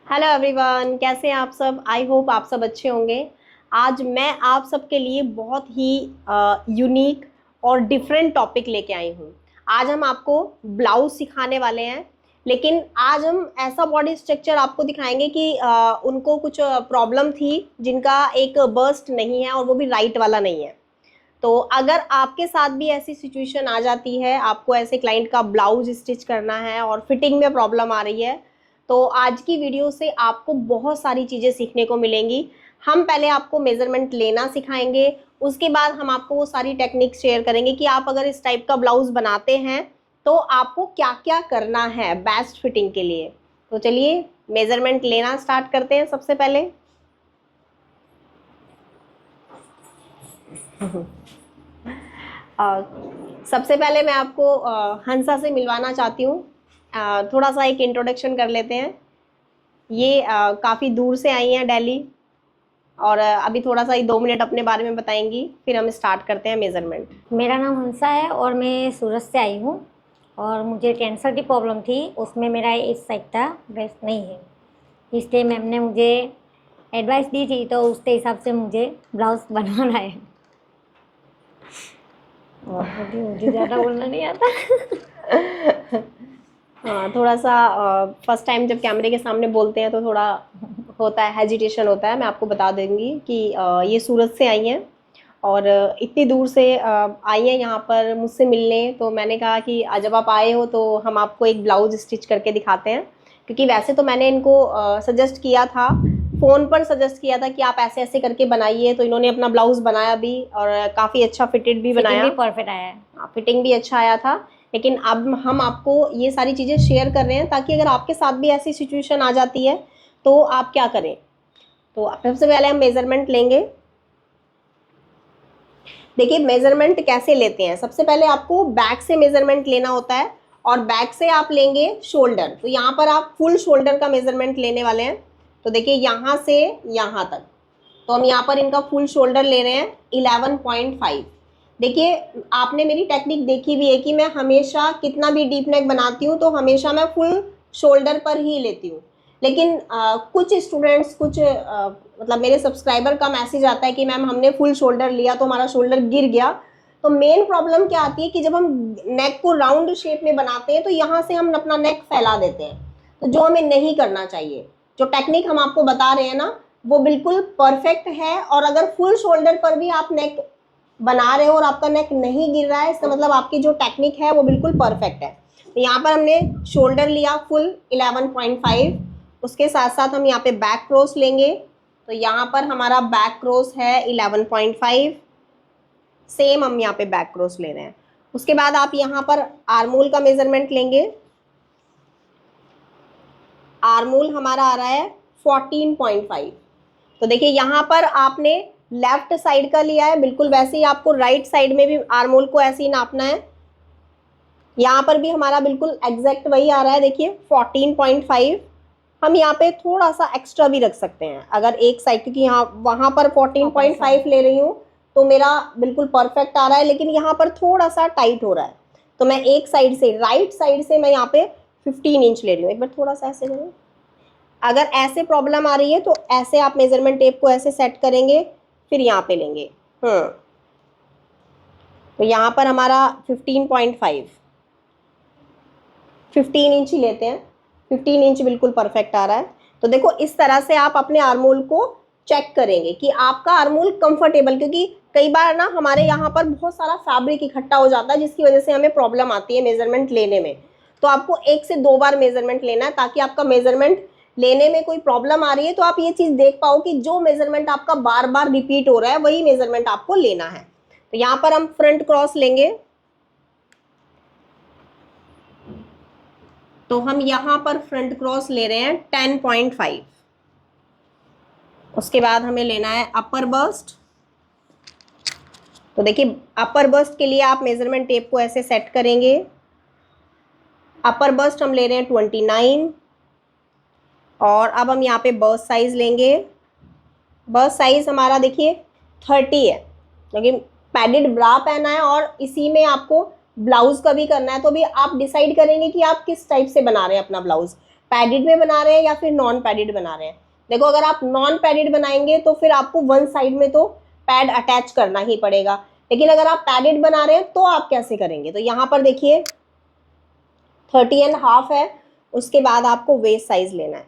Hello everyone, कैसे हैं आप सब। आई होप आप सब अच्छे होंगे। आज मैं आप सबके लिए बहुत ही यूनिक और डिफरेंट टॉपिक लेके आई हूँ। आज हम आपको ब्लाउज सिखाने वाले हैं, लेकिन आज हम ऐसा बॉडी स्ट्रक्चर आपको दिखाएंगे कि उनको कुछ प्रॉब्लम थी जिनका एक बर्स्ट नहीं है और वो भी राइट वाला नहीं है। तो अगर आपके साथ भी ऐसी सिचुएशन आ जाती है, आपको ऐसे क्लाइंट का ब्लाउज स्टिच करना है और फिटिंग में प्रॉब्लम आ रही है, तो आज की वीडियो से आपको बहुत सारी चीज़ें सीखने को मिलेंगी। हम पहले आपको मेजरमेंट लेना सिखाएंगे, उसके बाद हम आपको वो सारी टेक्निक शेयर करेंगे कि आप अगर इस टाइप का ब्लाउज बनाते हैं तो आपको क्या क्या करना है बेस्ट फिटिंग के लिए। तो चलिए मेजरमेंट लेना स्टार्ट करते हैं। सबसे पहले सबसे पहले मैं आपको हंसा से मिलवाना चाहती हूँ। थोड़ा सा एक इंट्रोडक्शन कर लेते हैं। ये काफ़ी दूर से आई हैं, दिल्ली, और अभी थोड़ा सा 2 मिनट अपने बारे में बताएंगी, फिर हम स्टार्ट करते हैं मेजरमेंट। मेरा नाम हंसा है और मैं सूरत से आई हूँ और मुझे कैंसर की प्रॉब्लम थी। उसमें मेरा इस साइड था, ब्रेस्ट नहीं है, इसलिए मैम ने मुझे एडवाइस दी थी, तो उसके हिसाब से मुझे ब्लाउज बनवाना है। और मुझे ज़्यादा बोलना नहीं आता। हाँ, थोड़ा सा फर्स्ट टाइम जब कैमरे के सामने बोलते हैं तो थोड़ा होता है, हेजिटेशन होता है। मैं आपको बता दूंगी कि ये सूरत से आई हैं और इतनी दूर से आई हैं यहाँ पर मुझसे मिलने। तो मैंने कहा कि जब आप आए हो तो हम आपको एक ब्लाउज स्टिच करके दिखाते हैं, क्योंकि वैसे तो मैंने इनको सजेस्ट किया था, फ़ोन पर सजेस्ट किया था कि आप ऐसे ऐसे करके बनाइए। तो इन्होंने अपना ब्लाउज बनाया भी और काफ़ी अच्छा फिटेड भी बनाया, फिटिंग भी परफेक्ट आया है। फिटिंग भी अच्छा आया था। लेकिन अब हम आपको ये सारी चीज़ें शेयर कर रहे हैं ताकि अगर आपके साथ भी ऐसी सिचुएशन आ जाती है तो आप क्या करें। तो सबसे पहले हम मेजरमेंट लेंगे। देखिए मेजरमेंट कैसे लेते हैं। सबसे पहले आपको बैक से मेजरमेंट लेना होता है और बैक से आप लेंगे शोल्डर। तो यहाँ पर आप फुल शोल्डर का मेजरमेंट लेने वाले हैं। तो देखिए यहाँ से यहाँ तक, तो हम यहाँ पर इनका फुल शोल्डर ले रहे हैं 11.5। देखिए आपने मेरी टेक्निक देखी भी है कि मैं हमेशा कितना भी डीप नेक बनाती हूँ तो हमेशा मैं फुल शोल्डर पर ही लेती हूँ। लेकिन कुछ स्टूडेंट्स, कुछ मतलब मेरे सब्सक्राइबर का मैसेज आता है कि मैम हमने फुल शोल्डर लिया तो हमारा शोल्डर गिर गया। तो मेन प्रॉब्लम क्या आती है कि जब हम नेक को राउंड शेप में बनाते हैं तो यहाँ से हम अपना नेक फैला देते हैं, तो जो हमें नहीं करना चाहिए। जो टेक्निक हम आपको बता रहे हैं ना, वो बिल्कुल परफेक्ट है। और अगर फुल शोल्डर पर भी आप नेक बना रहे हो और आपका नेक नहीं गिर रहा है, इसका मतलब आपकी जो टेक्निक है वो बिल्कुल परफेक्ट है। तो यहाँ पर हमने शोल्डर लिया फुल 11.5। उसके साथ साथ हम यहाँ पे बैक क्रॉस लेंगे। तो यहाँ पर हमारा बैक क्रॉस है 11.5। सेम हम यहाँ पे बैक क्रॉस ले रहे हैं। उसके बाद आप यहाँ पर आर्मोल का मेजरमेंट लेंगे। आर्मोल हमारा आ रहा है 14.5। तो देखिए यहाँ पर आपने लेफ्ट साइड का लिया है, बिल्कुल वैसे ही आपको राइट साइड में भी आर्मोल को ऐसे ही नापना है। यहाँ पर भी हमारा बिल्कुल एग्जैक्ट वही आ रहा है। देखिए 14.5। हम यहाँ पे थोड़ा सा एक्स्ट्रा भी रख सकते हैं अगर एक साइड, क्योंकि यहाँ वहाँ पर 14.5 ले रही हूँ तो मेरा बिल्कुल परफेक्ट आ रहा है, लेकिन यहाँ पर थोड़ा सा टाइट हो रहा है। तो मैं एक साइड से, राइट साइड से मैं यहाँ पे 15 इंच ले रही हूँ। एक बार थोड़ा सा ऐसे करूँ। अगर ऐसे प्रॉब्लम आ रही है तो ऐसे आप मेजरमेंट टेप को ऐसे सेट करेंगे, फिर यहाँ पे लेंगे। तो यहाँ पर हमारा 15.5, 15 इंच ही लेते हैं। 15 इंच बिल्कुल परफेक्ट आ रहा है। तो देखो इस तरह से आप अपने आर्मोल को चेक करेंगे कि आपका आर्मोल कंफर्टेबल, क्योंकि कई बार ना हमारे यहाँ पर बहुत सारा फैब्रिक इकट्ठा हो जाता है जिसकी वजह से हमें प्रॉब्लम आती है मेजरमेंट लेने में। तो आपको 1 से 2 बार मेजरमेंट लेना है ताकि आपका मेजरमेंट लेने में कोई प्रॉब्लम आ रही है तो आप ये चीज देख पाओ कि जो मेजरमेंट आपका बार बार रिपीट हो रहा है वही मेजरमेंट आपको लेना है। तो यहाँ पर हम फ्रंट क्रॉस लेंगे। तो हम यहाँ पर फ्रंट क्रॉस ले रहे हैं 10.5। उसके बाद हमें लेना है अपर बस्ट। तो देखिए अपर बस्ट के लिए आप मेजरमेंट टेप को ऐसे सेट करेंगे। अपर बस्ट हम ले रहे हैं 29। और अब हम यहाँ पे बस्ट साइज लेंगे। बस्ट साइज हमारा देखिए 30 है, क्योंकि पैडेड ब्रा पहना है और इसी में आपको ब्लाउज का भी करना है। तो भी आप डिसाइड करेंगे कि आप किस टाइप से बना रहे हैं अपना ब्लाउज। पैडिड में बना रहे हैं या फिर नॉन पैडिड बना रहे हैं। देखो अगर आप नॉन पैडिड बनाएंगे तो फिर आपको वन साइड में तो पैड अटैच करना ही पड़ेगा, लेकिन अगर आप पैडिड बना रहे हैं तो आप कैसे करेंगे। तो यहाँ पर देखिए 30.5 है, उसके बाद आपको वेस्ट साइज लेना है।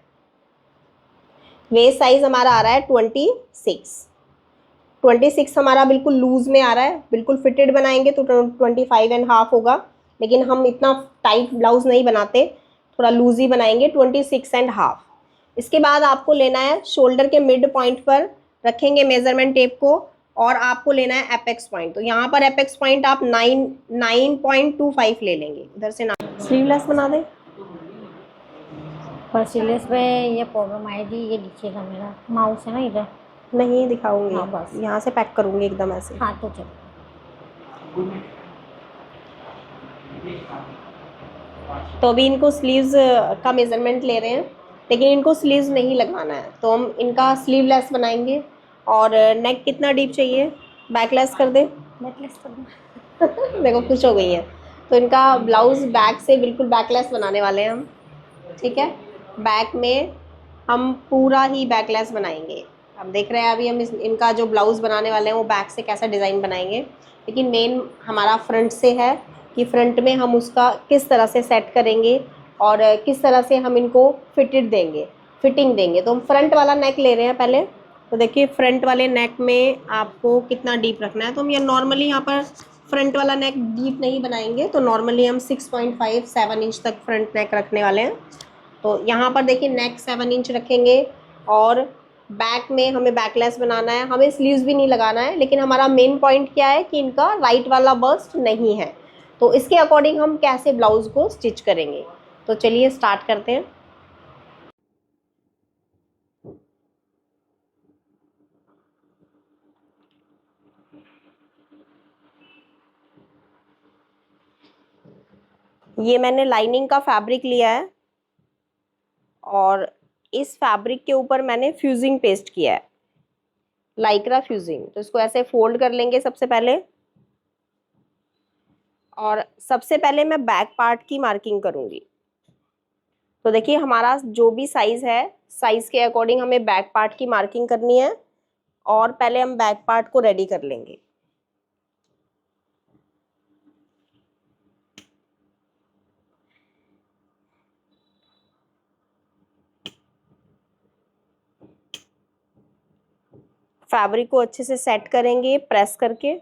वेस्ट साइज हमारा आ रहा है 26 हमारा बिल्कुल लूज में आ रहा है, बिल्कुल फिटेड बनाएंगे तो 25.5 होगा, लेकिन हम इतना टाइट ब्लाउज नहीं बनाते, थोड़ा लूज ही बनाएंगे 26.5। इसके बाद आपको लेना है शोल्डर के मिड पॉइंट पर रखेंगे मेजरमेंट टेप को, और आपको लेना है एपेक्स पॉइंट। तो यहाँ पर एपेक्स पॉइंट आप 9.25 ले लेंगे। इधर से ना स्लीवलेस बना दें। पर स्लीवलेस में ये प्रॉब्लम आएगी, ये दिखेगा मेरा माउस है ना इधर। नहीं दिखाऊंगी, हाँ बस यहाँ से पैक करूंगी एकदम ऐसे। हाँ तो चलो। तो अभी इनको स्लीव्स का मेजरमेंट ले रहे हैं, लेकिन इनको स्लीव्स नहीं लगवाना है, तो हम इनका स्लीवलेस बनाएंगे। और नेक कितना डीप चाहिए, बैकलेस कर दे। नेकलेस कर दूँ। देखो खुश हो गई है। तो इनका ब्लाउज बैक से बिल्कुल बैकलेस बनाने वाले हैं हम, ठीक है। बैक में हम पूरा ही बैकलेस बनाएंगे। अब देख रहे हैं अभी हम इनका जो ब्लाउज बनाने वाले हैं वो बैक से कैसा डिज़ाइन बनाएंगे, लेकिन मेन हमारा फ्रंट से है कि फ्रंट में हम उसका किस तरह से सेट करेंगे और किस तरह से हम इनको फिटिंग देंगे। तो हम फ्रंट वाला नेक ले रहे हैं पहले। तो देखिए फ्रंट वाले नेक में आपको कितना डीप रखना है, तो हम ये नॉर्मली यहाँ पर फ्रंट वाला नेक डीप नहीं बनाएंगे, तो नॉर्मली हम 6.5-7 इंच तक फ्रंट नेक रखने वाले हैं। तो यहाँ पर देखिए नेक 7 इंच रखेंगे, और बैक में हमें बैकलेस बनाना है, हमें स्लीव्स भी नहीं लगाना है, लेकिन हमारा मेन पॉइंट क्या है कि इनका राइट वाला बस्ट नहीं है, तो इसके अकॉर्डिंग हम कैसे ब्लाउज को स्टिच करेंगे। तो चलिए स्टार्ट करते हैं। ये मैंने लाइनिंग का फैब्रिक लिया है, और इस फैब्रिक के ऊपर मैंने फ्यूजिंग पेस्ट किया है, लाइक्रा फ्यूजिंग। तो इसको ऐसे फोल्ड कर लेंगे सबसे पहले, और सबसे पहले मैं बैक पार्ट की मार्किंग करूंगी। तो देखिए हमारा जो भी साइज है, साइज के अकॉर्डिंग हमें बैक पार्ट की मार्किंग करनी है, और पहले हम बैक पार्ट को रेडी कर लेंगे। फैब्रिक को अच्छे से सेट करेंगे प्रेस करके।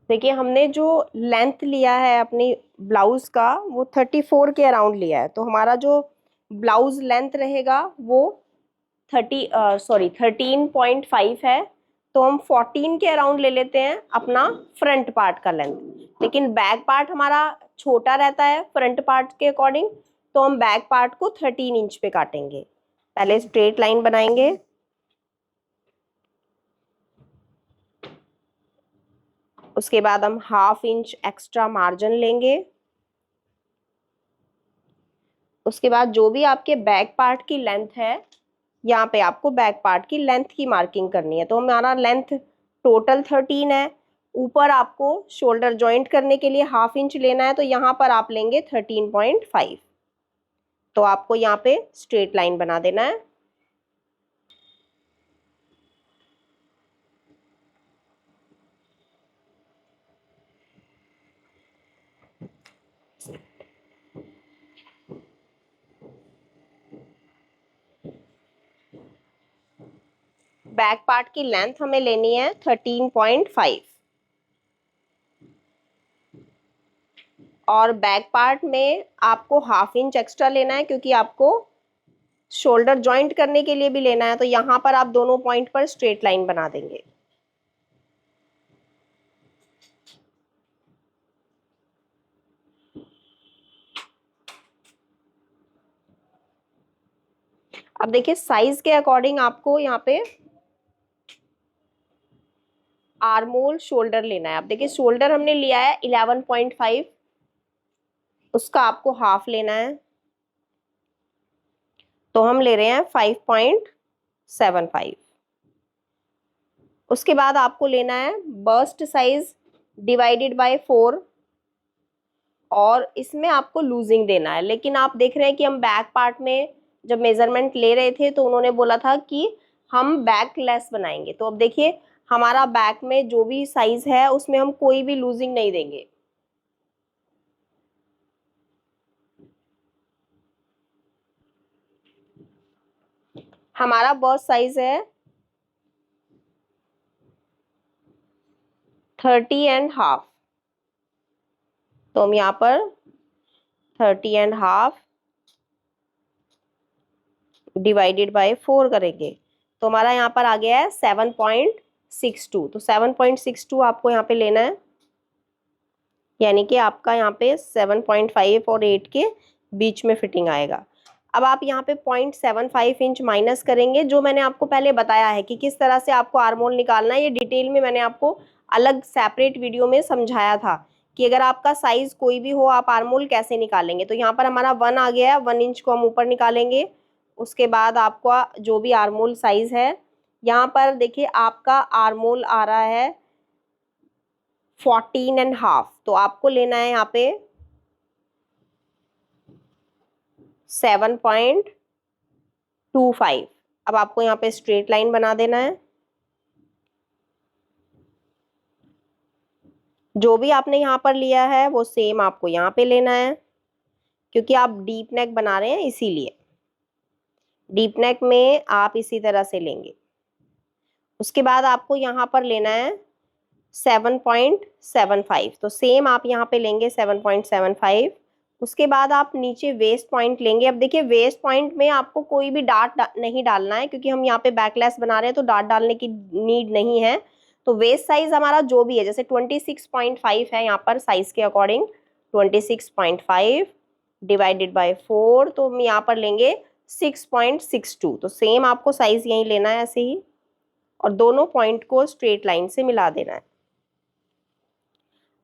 देखिए हमने जो लेंथ लिया है अपनी ब्लाउज का वो 34 के अराउंड लिया है, तो हमारा जो ब्लाउज लेंथ रहेगा वो 13.5 है। तो हम 14 के अराउंड ले लेते हैं अपना फ्रंट पार्ट का लेंथ, लेकिन बैक पार्ट हमारा छोटा रहता है फ्रंट पार्ट के अकॉर्डिंग, तो हम बैक पार्ट को 13 इंच पे काटेंगे। पहले स्ट्रेट लाइन बनाएंगे, उसके बाद हम 1/2 इंच एक्स्ट्रा मार्जिन लेंगे। उसके बाद जो भी आपके बैक पार्ट की लेंथ है, यहाँ पे आपको बैक पार्ट की लेंथ की मार्किंग करनी है। तो हमारा लेंथ टोटल 13 है, ऊपर आपको शोल्डर जॉइंट करने के लिए 1/2 इंच लेना है, तो यहाँ पर आप लेंगे 13.5। तो आपको यहाँ पे स्ट्रेट लाइन बना देना है। बैक पार्ट की लेंथ हमें लेनी है 13.5, और बैक पार्ट में आपको 1/2 इंच एक्स्ट्रा लेना है, क्योंकि आपको शोल्डर जॉइंट करने के लिए भी लेना है। तो यहाँ पर आप दोनों पॉइंट पर स्ट्रेट लाइन बना देंगे। अब देखिए साइज के अकॉर्डिंग आपको यहाँ पे आर्मोल शोल्डर लेना है। अब देखिए शोल्डर हमने लिया है 11.5, उसका आपको 1/2 लेना है, तो हम ले रहे हैं 5.75। उसके बाद आपको लेना है बस्ट साइज डिवाइडेड बाय 4 और इसमें आपको लूजिंग देना है। लेकिन आप देख रहे हैं कि हम बैक पार्ट में जब मेजरमेंट ले रहे थे तो उन्होंने बोला था कि हम बैक लेस बनाएंगे। तो अब देखिए हमारा बैक में जो भी साइज है उसमें हम कोई भी लूजिंग नहीं देंगे। हमारा बस्ट साइज है 30.5, तो हम यहाँ पर 30.5 डिवाइडेड बाय 4 करेंगे तो हमारा यहाँ पर आ गया है 7.62। तो 7.62 आपको यहाँ पे लेना है, यानी कि आपका यहाँ पे 7.5 और 8 के बीच में फिटिंग आएगा। अब आप यहाँ पे 0.75 इंच माइनस करेंगे, जो मैंने आपको पहले बताया है कि किस तरह से आपको आर्मोल निकालना है। ये डिटेल में मैंने आपको अलग सेपरेट वीडियो में समझाया था कि अगर आपका साइज कोई भी हो आप आर्मोल कैसे निकालेंगे। तो यहाँ पर हमारा 1 आ गया है, 1 इंच को हम ऊपर निकालेंगे। उसके बाद आपका जो भी आर्मोल साइज है, यहाँ पर देखिए आपका आर्मोल आ रहा है 14.5, तो आपको लेना है यहाँ पे 7.25। अब आपको यहाँ पे स्ट्रेट लाइन बना देना है। जो भी आपने यहाँ पर लिया है वो सेम आपको यहाँ पे लेना है, क्योंकि आप डीप नेक बना रहे हैं इसीलिए। डीप नेक में आप इसी तरह से लेंगे। उसके बाद आपको यहाँ पर लेना है 7.75, तो सेम आप यहाँ पे लेंगे 7.75। उसके बाद आप नीचे वेस्ट पॉइंट लेंगे। अब देखिए वेस्ट पॉइंट में आपको कोई भी डार्ट नहीं डालना है, क्योंकि हम यहाँ पे बैकलेस बना रहे हैं तो डार्ट डालने की नीड नहीं है। तो वेस्ट साइज हमारा जो भी है, जैसे 26.5 है यहाँ पर साइज के अकॉर्डिंग, 26.5 डिवाइडेड बाय 4, तो हम यहाँ पर लेंगे 6.62। तो सेम आपको साइज यही लेना है ऐसे ही, और दोनों पॉइंट को स्ट्रेट लाइन से मिला देना है।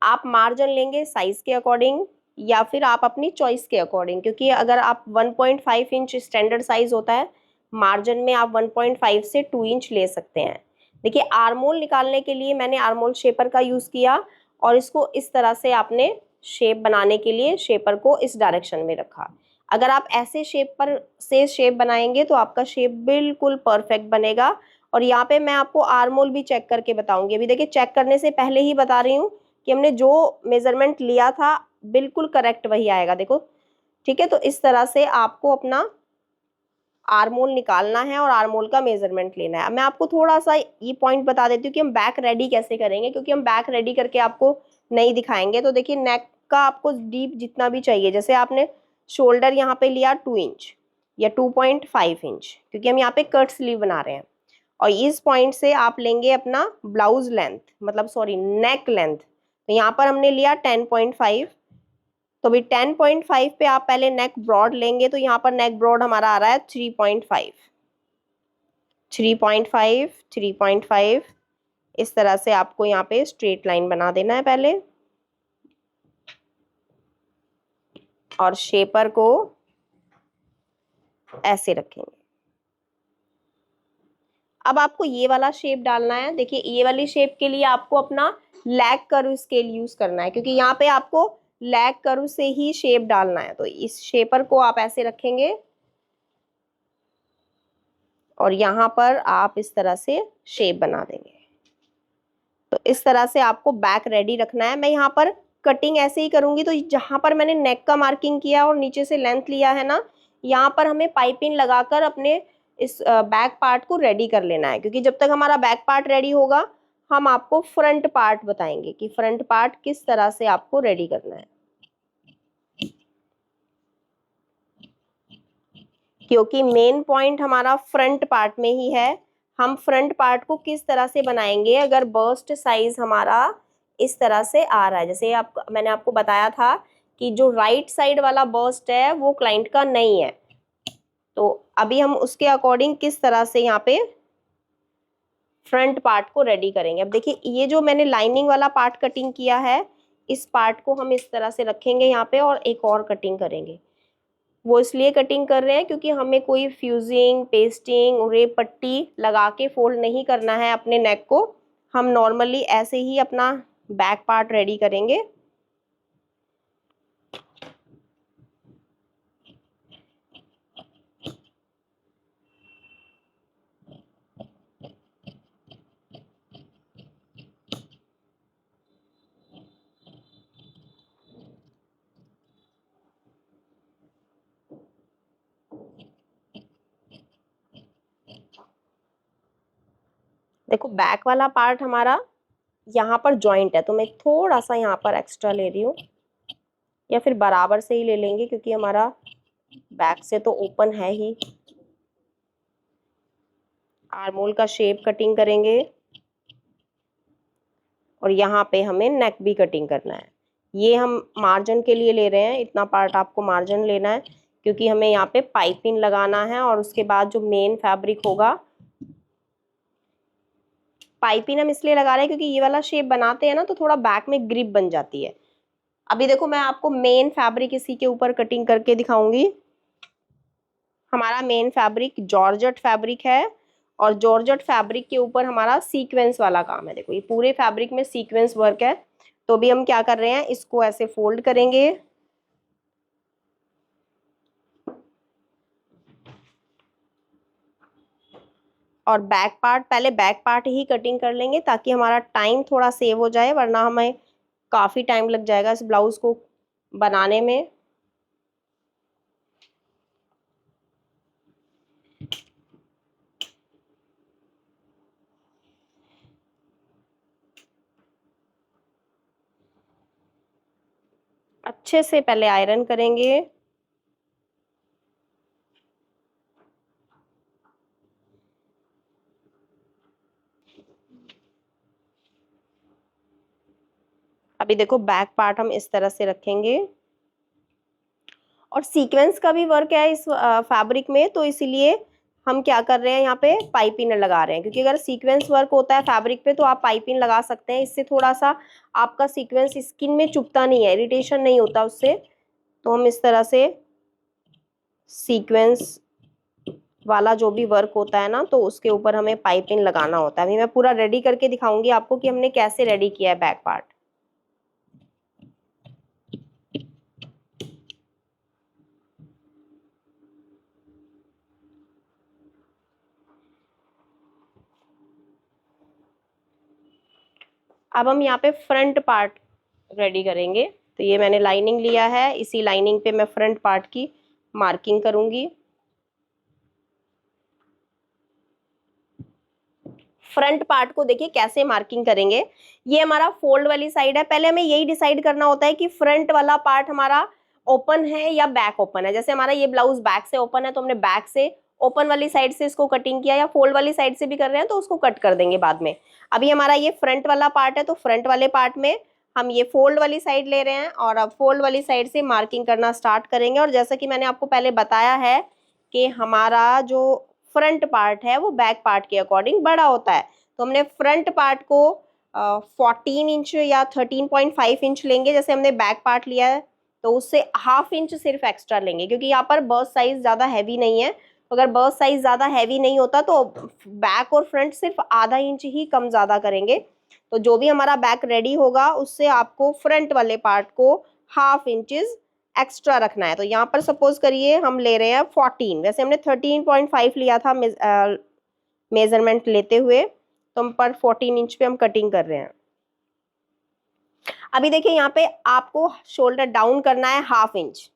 आप मार्जिन लेंगे साइज के अकॉर्डिंग या फिर आप अपनी चॉइस के अकॉर्डिंग, क्योंकि अगर आप 1.5 इंच स्टैंडर्ड साइज होता है, मार्जिन में आप 1.5 से 2 इंच ले सकते हैं। देखिए आर्मोल निकालने के लिए मैंने आर्मोल शेपर का यूज किया, और इसको इस तरह से आपने शेप बनाने के लिए शेपर को इस डायरेक्शन में रखा। अगर आप ऐसे शेप पर से शेप बनाएंगे तो आपका शेप बिल्कुल परफेक्ट बनेगा। और यहाँ पे मैं आपको आर्मोल भी चेक करके बताऊंगी। अभी देखिए चेक करने से पहले ही बता रही हूँ कि हमने जो मेजरमेंट लिया था बिल्कुल करेक्ट वही आएगा, देखो ठीक है। तो इस तरह से आपको अपना आर्मोल निकालना है और आर्मोल का मेजरमेंट लेना है। मैं आपको थोड़ा सा ये पॉइंट बता देती हूँ कि हम बैक रेडी कैसे करेंगे, क्योंकि हम बैक रेडी करके आपको नहीं दिखाएंगे। तो देखिए नेक का आपको डीप जितना भी चाहिए, जैसे आपने शोल्डर यहाँ पे लिया 2 इंच या 2.5 इंच, क्योंकि हम यहाँ पे कट स्लीव बना रहे हैं, और इस पॉइंट से आप लेंगे अपना ब्लाउज लेंथ, मतलब सॉरी नेक लेंथ। तो यहाँ पर हमने लिया 10.5, तो भी 10.5 पे आप पहले नेक ब्रॉड लेंगे। तो यहाँ पर नेक ब्रॉड हमारा आ रहा है 3.5, 3.5, 3.5। इस तरह से आपको यहाँ पे स्ट्रेट लाइन बना देना है पहले, और शेपर को ऐसे रखेंगे। अब आपको ये वाला शेप डालना है। देखिए ये वाली शेप के लिए आपको अपना लैग कर्व स्केल यूज करना है, क्योंकि यहाँ पे आपको लैग कर्व से ही शेप डालना है। तो इस शेपर को आप ऐसे रखेंगे और यहाँ पर आप इस तरह से शेप बना देंगे। तो इस तरह से आपको बैक रेडी रखना है। मैं यहाँ पर कटिंग ऐसे ही करूंगी। तो जहां पर मैंने नेक का मार्किंग किया और नीचे से लेंथ लिया है ना, यहाँ पर हमें पाइपिंग लगाकर अपने इस बैक पार्ट को रेडी कर लेना है, क्योंकि जब तक हमारा बैक पार्ट रेडी होगा हम आपको फ्रंट पार्ट बताएंगे कि फ्रंट पार्ट किस तरह से आपको रेडी करना है। क्योंकि मेन पॉइंट हमारा फ्रंट पार्ट में ही है। हम फ्रंट पार्ट को किस तरह से बनाएंगे, अगर बस्ट साइज हमारा इस तरह से आ रहा है, जैसे मैंने आपको बताया था कि जो राइट साइड वाला बस्ट है वो क्लाइंट का नहीं है, तो अभी हम उसके अकॉर्डिंग किस तरह से यहाँ पे फ्रंट पार्ट को रेडी करेंगे। अब देखिए ये जो मैंने लाइनिंग वाला पार्ट कटिंग किया है, इस पार्ट को हम इस तरह से रखेंगे यहाँ पे और एक और कटिंग करेंगे। वो इसलिए कटिंग कर रहे हैं क्योंकि हमें कोई फ्यूजिंग, पेस्टिंग, रेप पट्टी लगा के फोल्ड नहीं करना है अपने नेक को। हम नॉर्मली ऐसे ही अपना बैक पार्ट रेडी करेंगे। देखो बैक वाला पार्ट हमारा यहाँ पर जॉइंट है, तो मैं थोड़ा सा यहाँ पर एक्स्ट्रा ले रही हूँ, या फिर बराबर से ही ले लेंगे क्योंकि हमारा बैक से तो ओपन है ही। आर्मोल का शेप कटिंग करेंगे और यहाँ पे हमें नेक भी कटिंग करना है। ये हम मार्जिन के लिए ले रहे हैं, इतना पार्ट आपको मार्जिन लेना है क्योंकि हमें यहाँ पे पाइपिंग लगाना है और उसके बाद जो मेन फैब्रिक होगा, पाइपिंग हम इसलिए लगा रहे हैं क्योंकि ये वाला शेप बनाते हैं ना तो थोड़ा बैक में ग्रिप बन जाती है। अभी देखो मैं आपको मेन फैब्रिक इसी के ऊपर कटिंग करके दिखाऊंगी। हमारा मेन फैब्रिक जॉर्जेट फैब्रिक है और जॉर्जेट फैब्रिक के ऊपर हमारा सीक्वेंस वाला काम है। देखो ये पूरे फैब्रिक में सीक्वेंस वर्क है। तो भी हम क्या कर रहे हैं, इसको ऐसे फोल्ड करेंगे और बैक पार्ट, पहले बैक पार्ट ही कटिंग कर लेंगे ताकि हमारा टाइम थोड़ा सेव हो जाए, वरना हमें काफी टाइम लग जाएगा इस ब्लाउज को बनाने में। अच्छे से पहले आयरन करेंगे। अभी देखो बैक पार्ट हम इस तरह से रखेंगे और सीक्वेंस का भी वर्क है इस फैब्रिक में, तो इसीलिए हम क्या कर रहे हैं, यहाँ पे पाइपिंग लगा रहे हैं। क्योंकि अगर सीक्वेंस वर्क होता है फैब्रिक पे तो आप पाइपिंग लगा सकते हैं, इससे थोड़ा सा आपका सीक्वेंस स्किन में चुभता नहीं है, इरिटेशन नहीं होता उससे। तो हम इस तरह से सीक्वेंस वाला जो भी वर्क होता है ना, तो उसके ऊपर हमें पाइपिंग लगाना होता है। अभी मैं पूरा रेडी करके दिखाऊंगी आपको कि हमने कैसे रेडी किया है बैक पार्ट। अब हम यहाँ पे फ्रंट पार्ट रेडी करेंगे। तो ये मैंने लाइनिंग लिया है, इसी लाइनिंग पे मैं फ्रंट पार्ट की मार्किंग करूंगी। फ्रंट पार्ट को देखिए कैसे मार्किंग करेंगे। ये हमारा फोल्ड वाली साइड है, पहले हमें यही डिसाइड करना होता है कि फ्रंट वाला पार्ट हमारा ओपन है या बैक ओपन है। जैसे हमारा ये ब्लाउज बैक से ओपन है तो हमने बैक से ओपन वाली साइड से इसको कटिंग किया, या फोल्ड वाली साइड से भी कर रहे हैं तो उसको कट कर देंगे बाद में। अभी हमारा ये फ्रंट वाला पार्ट है तो फ्रंट वाले पार्ट में हम ये फोल्ड वाली साइड ले रहे हैं और अब फोल्ड वाली साइड से मार्किंग करना स्टार्ट करेंगे। और जैसा कि मैंने आपको पहले बताया है कि हमारा जो फ्रंट पार्ट है वो बैक पार्ट के अकॉर्डिंग बड़ा होता है। तो हमने फ्रंट पार्ट को 14 इंच या 13.5 इंच लेंगे। जैसे हमने बैक पार्ट लिया है तो उससे हाफ इंच सिर्फ एक्स्ट्रा लेंगे, क्योंकि यहाँ पर बर्स्ट साइज ज़्यादा हैवी नहीं है। तो अगर बर्स्ट साइज ज़्यादा हैवी नहीं होता तो बैक और फ्रंट सिर्फ आधा इंच ही कम ज़्यादा करेंगे। तो जो भी हमारा बैक रेडी होगा उससे आपको फ्रंट वाले पार्ट को हाफ इंचेस एक्स्ट्रा रखना है। तो यहाँ पर सपोज करिए हम ले रहे हैं 14, वैसे हमने 13.5 लिया था मेजरमेंट लेते हुए, तो हम पर 14 इंच पे हम कटिंग कर रहे हैं। अभी देखिए यहाँ पे आपको शोल्डर डाउन करना है हाफ इंच।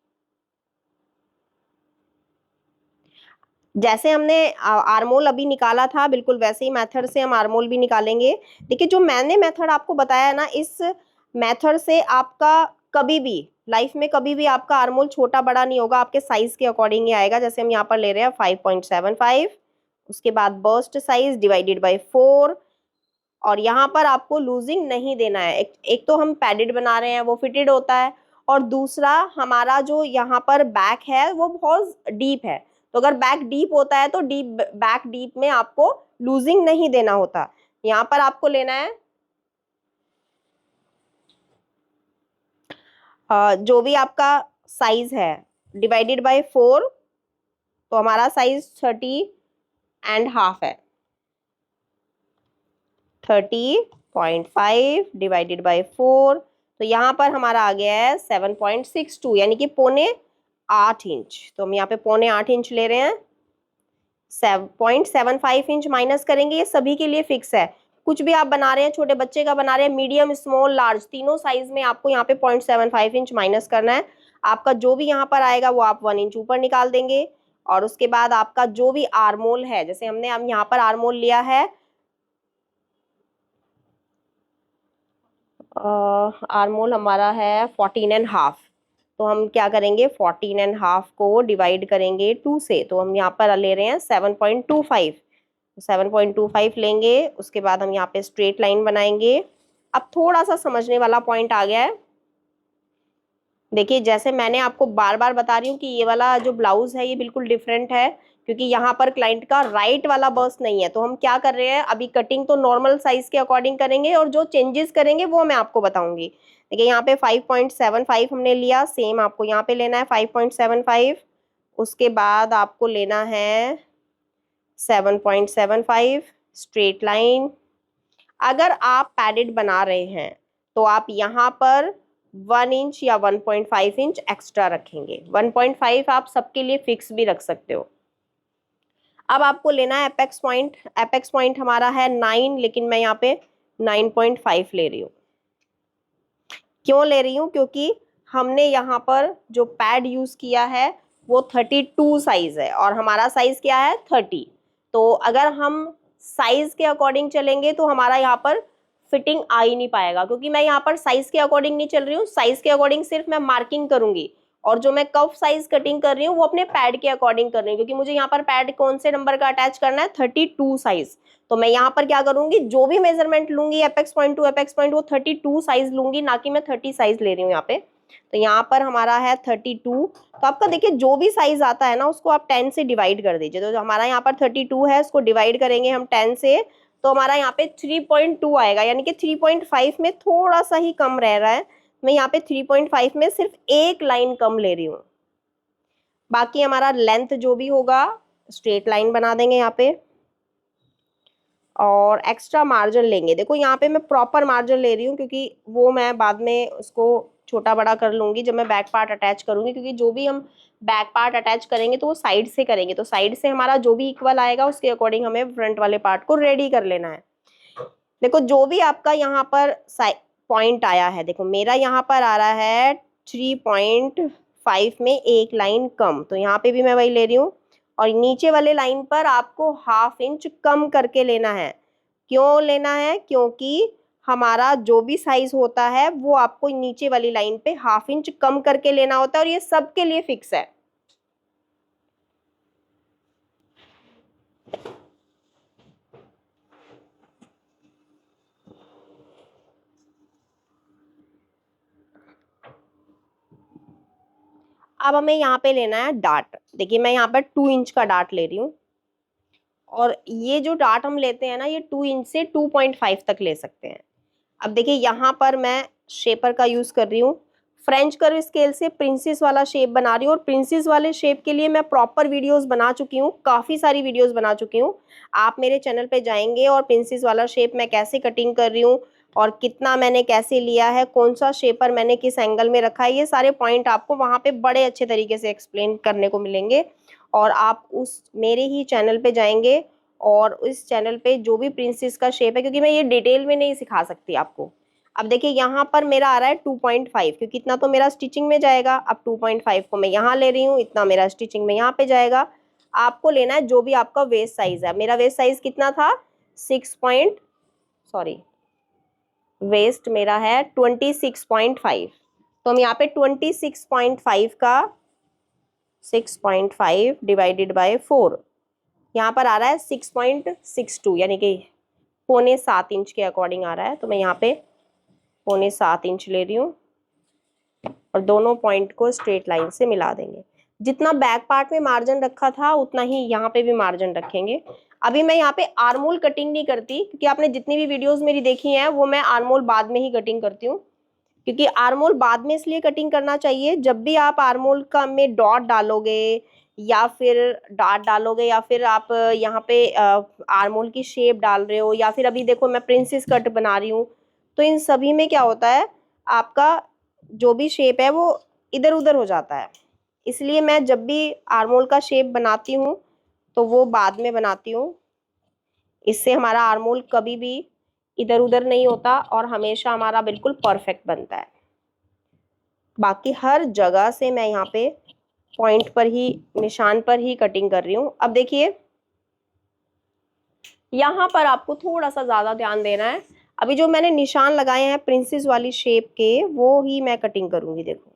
जैसे हमने आर्मोल अभी निकाला था बिल्कुल वैसे ही मेथड से हम आर्मोल भी निकालेंगे। देखिए जो मैंने मेथड आपको बताया है ना, इस मेथड से आपका कभी भी लाइफ में कभी भी आपका आर्मोल छोटा बड़ा नहीं होगा, आपके साइज के अकॉर्डिंग ही आएगा। जैसे हम यहाँ पर ले रहे हैं 5.75, उसके बाद बर्स्ट साइज डिवाइडेड बाय 4, और यहाँ पर आपको लूजिंग नहीं देना है। एक तो हम पैडेड बना रहे हैं वो फिटेड होता है, और दूसरा हमारा जो यहाँ पर बैक है वो बहुत डीप है। तो अगर बैक डीप होता है तो बैक डीप में आपको लूजिंग नहीं देना होता। यहाँ पर आपको लेना है जो भी आपका साइज है डिवाइडेड बाय 4, तो हमारा साइज 30.5 है। 30.5 डिवाइडेड बाय 4, तो यहाँ पर हमारा आ गया है 7.62, यानी कि 8.25 इंच। तो हम यहाँ पे 8.25 इंच ले रहे हैं। 7.75 इंच माइनस करेंगे, ये सभी के लिए फिक्स है। कुछ भी आप बना रहे हैं, छोटे बच्चे का बना रहे हैं, मीडियम, स्मॉल, लार्ज, तीनों साइज में आपको यहाँ पे 0.75 इंच माइनस करना है। आपका जो भी यहाँ पर आएगा वो आप 1 इंच ऊपर निकाल देंगे। और उसके बाद आपका जो भी आर्मोल है, जैसे हमने हम यहाँ पर आर्मोल लिया है, आर्मोल हमारा है 14.5, तो हम क्या करेंगे 14.5 को डिवाइड करेंगे 2 से, तो हम यहाँ पर ले रहे हैं 7.25। 7.25 लेंगे, उसके बाद हम यहाँ पे स्ट्रेट लाइन बनाएंगे। अब थोड़ा सा समझने वाला पॉइंट आ गया है। देखिए, जैसे मैंने आपको बार बार बता रही हूँ कि ये वाला जो ब्लाउज है ये बिल्कुल डिफरेंट है, क्योंकि यहाँ पर क्लाइंट का राइट वाला बर्स्ट नहीं है। तो हम क्या कर रहे हैं, अभी कटिंग तो नॉर्मल साइज के अकॉर्डिंग करेंगे और जो चेंजेस करेंगे वो मैं आपको बताऊंगी। देखिए, यहाँ पे 5.75 हमने लिया, सेम आपको यहाँ पे लेना है 5.75। उसके बाद आपको लेना है 7.75 स्ट्रेट लाइन। अगर आप पैडेड बना रहे हैं तो आप यहाँ पर 1 इंच या 1.5 इंच एक्स्ट्रा रखेंगे। 1.5 आप सबके लिए फिक्स भी रख सकते हो। अब आपको लेना है एपेक्स पॉइंट। एपेक्स पॉइंट हमारा है 9, लेकिन मैं यहाँ पे 9.5 ले रही हूँ। क्यों ले रही हूँ, क्योंकि हमने यहाँ पर जो पैड यूज किया है वो 32 साइज है और हमारा साइज क्या है 30। तो अगर हम साइज के अकॉर्डिंग चलेंगे तो हमारा यहाँ पर फिटिंग आ ही नहीं पाएगा, क्योंकि मैं यहाँ पर साइज के अकॉर्डिंग नहीं चल रही हूँ। साइज के अकॉर्डिंग सिर्फ मैं मार्किंग करूंगी, और जो मैं कफ साइज कटिंग कर रही हूँ वो अपने पैड के अकॉर्डिंग कर रही हूँ, क्योंकि मुझे यहाँ पर पैड कौन से नंबर का अटैच करना है 32 साइज। तो मैं यहाँ पर क्या करूंगी, जो भी मेजरमेंट लूंगी apex point two apex point वो 32 साइज लूंगी, ना कि मैं 30 साइज ले रही हूँ यहाँ पे। तो यहाँ पर हमारा है 32। तो आपका देखिए जो भी साइज आता है ना उसको आप 10 से डिवाइड कर दीजिए। तो जो हमारा यहाँ पर 32 है उसको डिवाइड करेंगे हम 10 से, तो हमारा यहाँ पे 3.2 आएगा, यानी कि 3.5 में थोड़ा सा ही कम रह रहा है। मैं यहाँ पे 3.5 में सिर्फ एक लाइन कम ले रही हूँ। बाकी हमारा लेंथ जो भी होगा स्ट्रेट लाइन बना देंगे यहाँ पे, और एक्स्ट्रा मार्जिन लेंगे। देखो यहाँ पे मैं प्रॉपर मार्जिन ले रही हूँ, क्योंकि वो मैं बाद में उसको छोटा बड़ा कर लूंगी जब मैं बैक पार्ट अटैच करूंगी, क्योंकि जो भी हम बैक पार्ट अटैच करेंगे तो वो साइड से करेंगे, तो साइड से हमारा जो भी इक्वल आएगा उसके अकॉर्डिंग हमें फ्रंट वाले पार्ट को रेडी कर लेना है। देखो जो भी आपका यहाँ पर पॉइंट आया है, देखो मेरा यहाँ पर आ रहा है 3.5 में एक लाइन कम, तो यहाँ पे भी मैं वही ले रही हूँ। और नीचे वाले लाइन पर आपको ½ इंच कम करके लेना है। क्यों लेना है, क्योंकि हमारा जो भी साइज होता है वो आपको नीचे वाली लाइन पे ½ इंच कम करके लेना होता है, और ये सबके लिए फिक्स है। अब हमें यहाँ पे लेना है डार्ट। देखिए मैं यहाँ पर 2 इंच का डार्ट ले रही हूँ, और ये जो डार्ट हम लेते हैं ना ये 2 इंच से 2.5 तक ले सकते हैं। अब देखिए यहाँ पर मैं शेपर का यूज कर रही हूँ, फ्रेंच कर्व स्केल से प्रिंसेस वाला शेप बना रही हूँ, और प्रिंसेस वाले शेप के लिए मैं प्रॉपर वीडियोस बना चुकी हूँ, काफी सारी वीडियोस बना चुकी हूँ। आप मेरे चैनल पे जाएंगे और प्रिंसेस वाला शेप मैं कैसे कटिंग कर रही हूँ और कितना मैंने कैसे लिया है, कौन सा शेपर मैंने किस एंगल में रखा है, ये सारे पॉइंट आपको वहाँ पे बड़े अच्छे तरीके से एक्सप्लेन करने को मिलेंगे। और आप उस मेरे ही चैनल पे जाएंगे और उस चैनल पे जो भी प्रिंसेस का शेप है, क्योंकि मैं ये डिटेल में नहीं सिखा सकती आपको। अब देखिए यहाँ पर मेरा आ रहा है 2.5, क्योंकि इतना तो मेरा स्टिचिंग में जाएगा। अब 2.5 को मैं यहाँ ले रही हूँ, इतना मेरा स्टिचिंग में यहाँ पे जाएगा। आपको लेना है जो भी आपका वेस्ट साइज है। मेरा वेस्ट साइज कितना था, वेस्ट मेरा है 26.5, तो हम यहाँ पे 26.5 का 6.5 डिवाइडेड बाय 4, यहाँ पर आ रहा है 6.62, यानी कि 6.25 इंच के अकॉर्डिंग आ रहा है। तो मैं यहाँ पे 6.25 इंच ले रही हूँ, और दोनों पॉइंट को स्ट्रेट लाइन से मिला देंगे। जितना बैक पार्ट में मार्जिन रखा था उतना ही यहाँ पे भी मार्जिन रखेंगे। अभी मैं यहाँ पे आर्मोल कटिंग नहीं करती, क्योंकि आपने जितनी भी वीडियोस मेरी देखी हैं वो मैं आर्मोल बाद में ही कटिंग करती हूँ, क्योंकि आर्मोल बाद में इसलिए कटिंग करना चाहिए, जब भी आप आर्मोल का में डॉट डालोगे या फिर डॉट डालोगे या फिर आप यहाँ पे आर्मोल की शेप डाल रहे हो, या फिर अभी देखो मैं प्रिंसेस कट बना रही हूँ, तो इन सभी में क्या होता है, आपका जो भी शेप है वो इधर उधर हो जाता है। इसलिए मैं जब भी आर्मोल का शेप बनाती हूँ तो वो बाद में बनाती हूँ। इससे हमारा आर्मोल कभी भी इधर उधर नहीं होता और हमेशा हमारा बिल्कुल परफेक्ट बनता है। बाकी हर जगह से मैं यहाँ पे पॉइंट पर ही, निशान पर ही कटिंग कर रही हूँ। अब देखिए यहाँ पर आपको थोड़ा सा ज्यादा ध्यान देना है। अभी जो मैंने निशान लगाए हैं प्रिंसेस वाली शेप के, वो ही मैं कटिंग करूंगी। देखो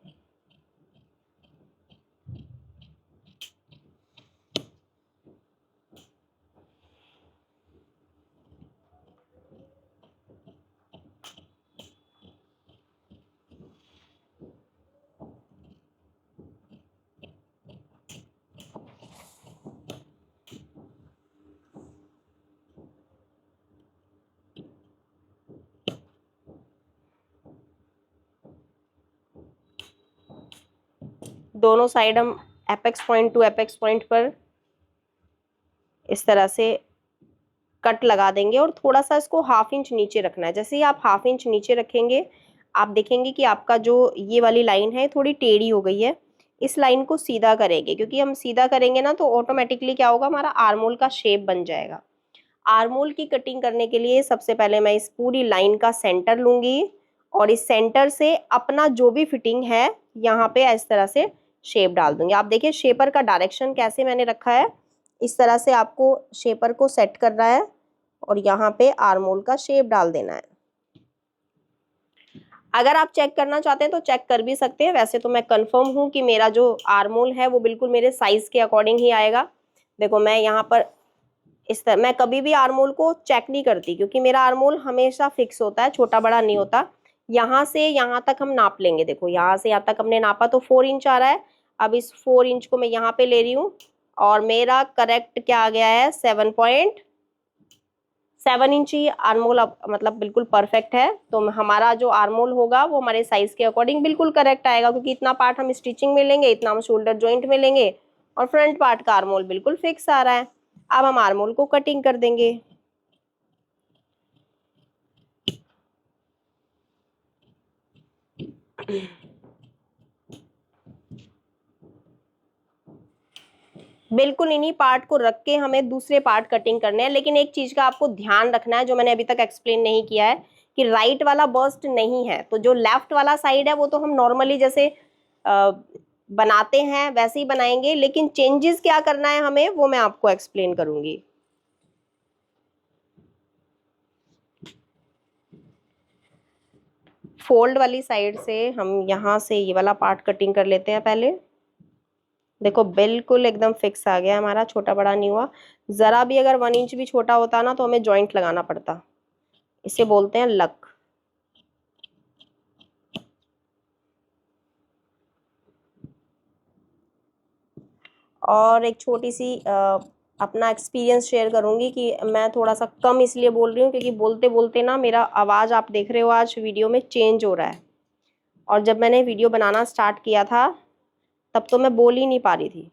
दोनों साइड हम apex point two apex point पर इस तरह से कट लगा देंगे और थोड़ा सा इसको हाफ इंच नीचे रखना है। जैसे ही आप हाफ इंच नीचे रखेंगे, आप देखेंगे कि आपका जो ये वाली लाइन है थोड़ी टेढ़ी हो गई है। इस लाइन को सीधा करेंगे, क्योंकि हम सीधा करेंगे ना तो ऑटोमेटिकली क्या होगा, हमारा आर्मोल का शेप बन जाएगा। आर्मोल की कटिंग करने के लिए सबसे पहले मैं इस पूरी लाइन का सेंटर लूंगी और इस सेंटर से अपना जो भी फिटिंग है यहाँ पे इस तरह से शेप डाल दूंगी। आप देखिए शेपर का डायरेक्शन कैसे मैंने रखा है, इस तरह से आपको शेपर को सेट करना है और यहाँ पे आर्मोल का शेप डाल देना है। अगर आप चेक करना चाहते हैं तो चेक कर भी सकते हैं। वैसे तो मैं कंफर्म हूँ कि मेरा जो आर्मोल है वो बिल्कुल मेरे साइज के अकॉर्डिंग ही आएगा। देखो मैं यहाँ पर इस तरह, मैं कभी भी आर्मोल को चेक नहीं करती क्योंकि मेरा आर्मोल हमेशा फिक्स होता है, छोटा बड़ा नहीं होता। यहाँ से यहाँ तक हम नाप लेंगे। देखो यहाँ से यहाँ तक हमने नापा तो 4 इंच आ रहा है। अब इस 4 इंच को मैं यहाँ पे ले रही हूँ और मेरा करेक्ट क्या आ गया है, 7.7 इंच ही आर्मोल मतलब बिल्कुल परफेक्ट है। तो हमारा जो आर्मोल होगा वो हमारे साइज के अकॉर्डिंग बिल्कुल करेक्ट आएगा, क्योंकि इतना पार्ट हम स्टिचिंग में लेंगे, इतना हम शोल्डर जॉइंट में लेंगे और फ्रंट पार्ट का आर्मोल बिल्कुल फिक्स आ रहा है। अब हम आर्मोल को कटिंग कर देंगे। बिल्कुल इन्हीं पार्ट को रख के हमें दूसरे पार्ट कटिंग करने हैं। लेकिन एक चीज का आपको ध्यान रखना है जो मैंने अभी तक एक्सप्लेन नहीं किया है, कि राइट वाला बर्स्ट नहीं है, तो जो लेफ्ट वाला साइड है वो तो हम नॉर्मली जैसे बनाते हैं वैसे ही बनाएंगे, लेकिन चेंजेस क्या करना है हमें वो मैं आपको एक्सप्लेन करूंगी। फोल्ड वाली साइड से हम यहाँ से ये वाला पार्ट कटिंग कर लेते हैं पहले। देखो बिल्कुल एकदम फिक्स आ गया, हमारा छोटा बड़ा नहीं हुआ। जरा भी अगर 1 इंच भी छोटा होता ना तो हमें जॉइंट लगाना पड़ता। इसे बोलते हैं लक। और एक छोटी सी अपना एक्सपीरियंस शेयर करूंगी कि मैं थोड़ा सा कम इसलिए बोल रही हूँ क्योंकि बोलते बोलते ना मेरा आवाज़, आप देख रहे हो आज वीडियो में चेंज हो रहा है। और जब मैंने वीडियो बनाना स्टार्ट किया था तब तो मैं बोल ही नहीं पा रही थी।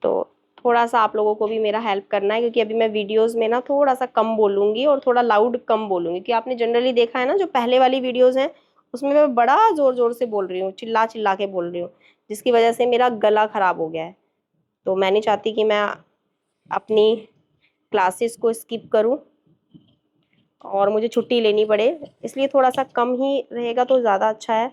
तो थोड़ा सा आप लोगों को भी मेरा हेल्प करना है, क्योंकि अभी मैं वीडियोस में ना थोड़ा सा कम बोलूंगी और थोड़ा लाउड कम बोलूंगी। कि आपने जनरली देखा है ना जो पहले वाली वीडियोस हैं उसमें मैं बड़ा जोर जोर से बोल रही हूँ, चिल्ला चिल्ला के बोल रही हूँ, जिसकी वजह से मेरा गला खराब हो गया है। तो मैं नहीं चाहती कि मैं अपनी क्लासेस को स्किप करूं और मुझे छुट्टी लेनी पड़े, इसलिए थोड़ा सा कम ही रहेगा तो ज़्यादा अच्छा है।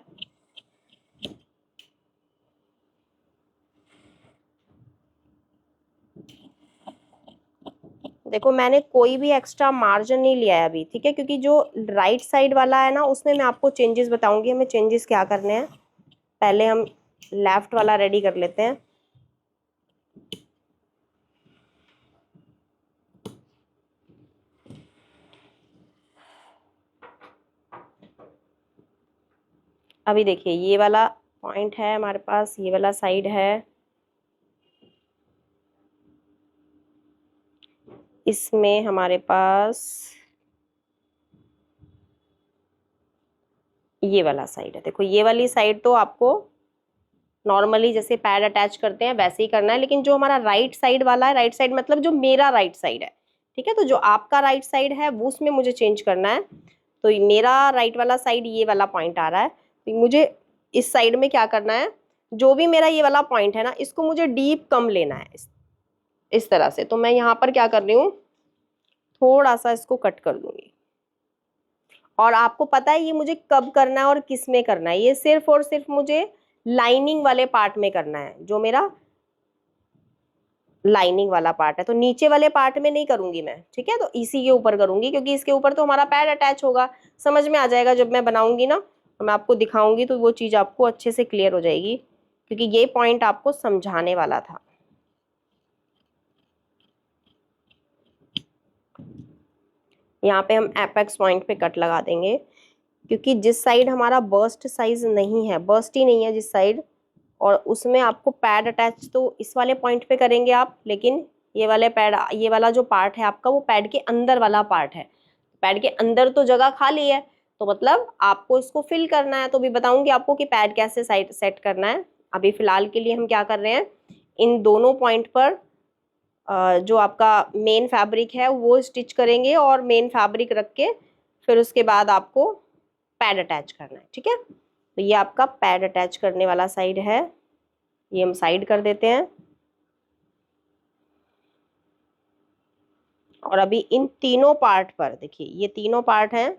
देखो मैंने कोई भी एक्स्ट्रा मार्जिन नहीं लिया है अभी, ठीक है, क्योंकि जो राइट साइड वाला है ना उसमें मैं आपको चेंजेस बताऊंगी हमें चेंजेस क्या करने हैं। पहले हम लेफ्ट वाला रेडी कर लेते हैं। अभी देखिए ये वाला पॉइंट है हमारे पास, ये वाला साइड है, इसमें हमारे पास ये वाला साइड है। देखो ये वाली साइड तो आपको नॉर्मली जैसे पैड अटैच करते हैं वैसे ही करना है, लेकिन जो हमारा राइट साइड वाला है, राइट साइड मतलब जो मेरा राइट साइड है, ठीक है, तो जो आपका राइट साइड है वो उसमें मुझे चेंज करना है। तो मेरा राइट वाला साइड ये वाला पॉइंट आ रहा है, तो मुझे इस साइड में क्या करना है, जो भी मेरा ये वाला पॉइंट है ना, इसको मुझे डीप कम लेना है इस तरह से। तो मैं यहाँ पर क्या कर रही हूँ, थोड़ा सा इसको कट कर दूंगी। और आपको पता है ये मुझे कब करना है और किस में करना है, ये सिर्फ और सिर्फ मुझे लाइनिंग वाले पार्ट में करना है, जो मेरा लाइनिंग वाला पार्ट है। तो नीचे वाले पार्ट में नहीं करूंगी मैं, ठीक है, तो इसी के ऊपर करूंगी, क्योंकि इसके ऊपर तो हमारा पैड अटैच होगा। समझ में आ जाएगा जब मैं बनाऊंगी ना, तो मैं आपको दिखाऊंगी तो वो चीज आपको अच्छे से क्लियर हो जाएगी, क्योंकि ये पॉइंट आपको समझाने वाला था। यहाँ पे हम एपेक्स पॉइंट पे कट लगा देंगे, क्योंकि जिस साइड हमारा बर्स्ट साइज नहीं है, बर्स्ट ही नहीं है जिस साइड, और उसमें आपको पैड अटैच तो इस वाले पॉइंट पे करेंगे आप, लेकिन ये वाले पैड, ये वाला जो पार्ट है आपका वो पैड के अंदर वाला पार्ट है। पैड के अंदर तो जगह खाली है, तो मतलब आपको इसको फिल करना है। तो भी बताऊंगी आपको कि पैड कैसे साइड सेट करना है। अभी फिलहाल के लिए हम क्या कर रहे हैं, इन दोनों पॉइंट पर जो आपका मेन फैब्रिक है वो स्टिच करेंगे, और मेन फैब्रिक रख के फिर उसके बाद आपको पैड अटैच करना है, ठीक है। तो ये आपका पैड अटैच करने वाला साइड है, ये हम साइड कर देते हैं। और अभी इन तीनों पार्ट पर देखिए, ये तीनों पार्ट हैं,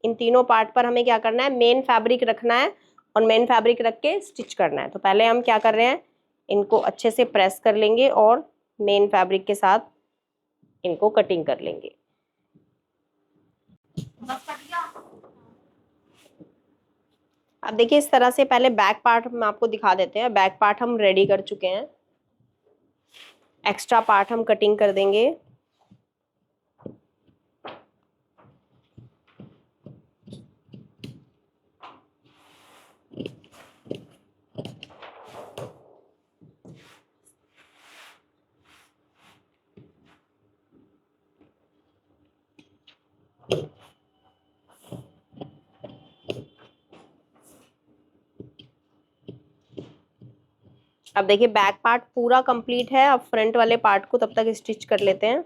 इन तीनों पार्ट पर हमें क्या करना है, मेन फैब्रिक रखना है और मेन फैब्रिक रख के स्टिच करना है। तो पहले हम क्या कर रहे हैं, इनको अच्छे से प्रेस कर लेंगे और मेन फैब्रिक के साथ इनको कटिंग कर लेंगे। अब देखिए इस तरह से पहले बैक पार्ट हम आपको दिखा देते हैं। बैक पार्ट हम रेडी कर चुके हैं, एक्स्ट्रा पार्ट हम कटिंग कर देंगे। अब देखिए बैक पार्ट पूरा कंप्लीट है, अब फ्रंट वाले पार्ट को तब तक स्टिच कर लेते हैं।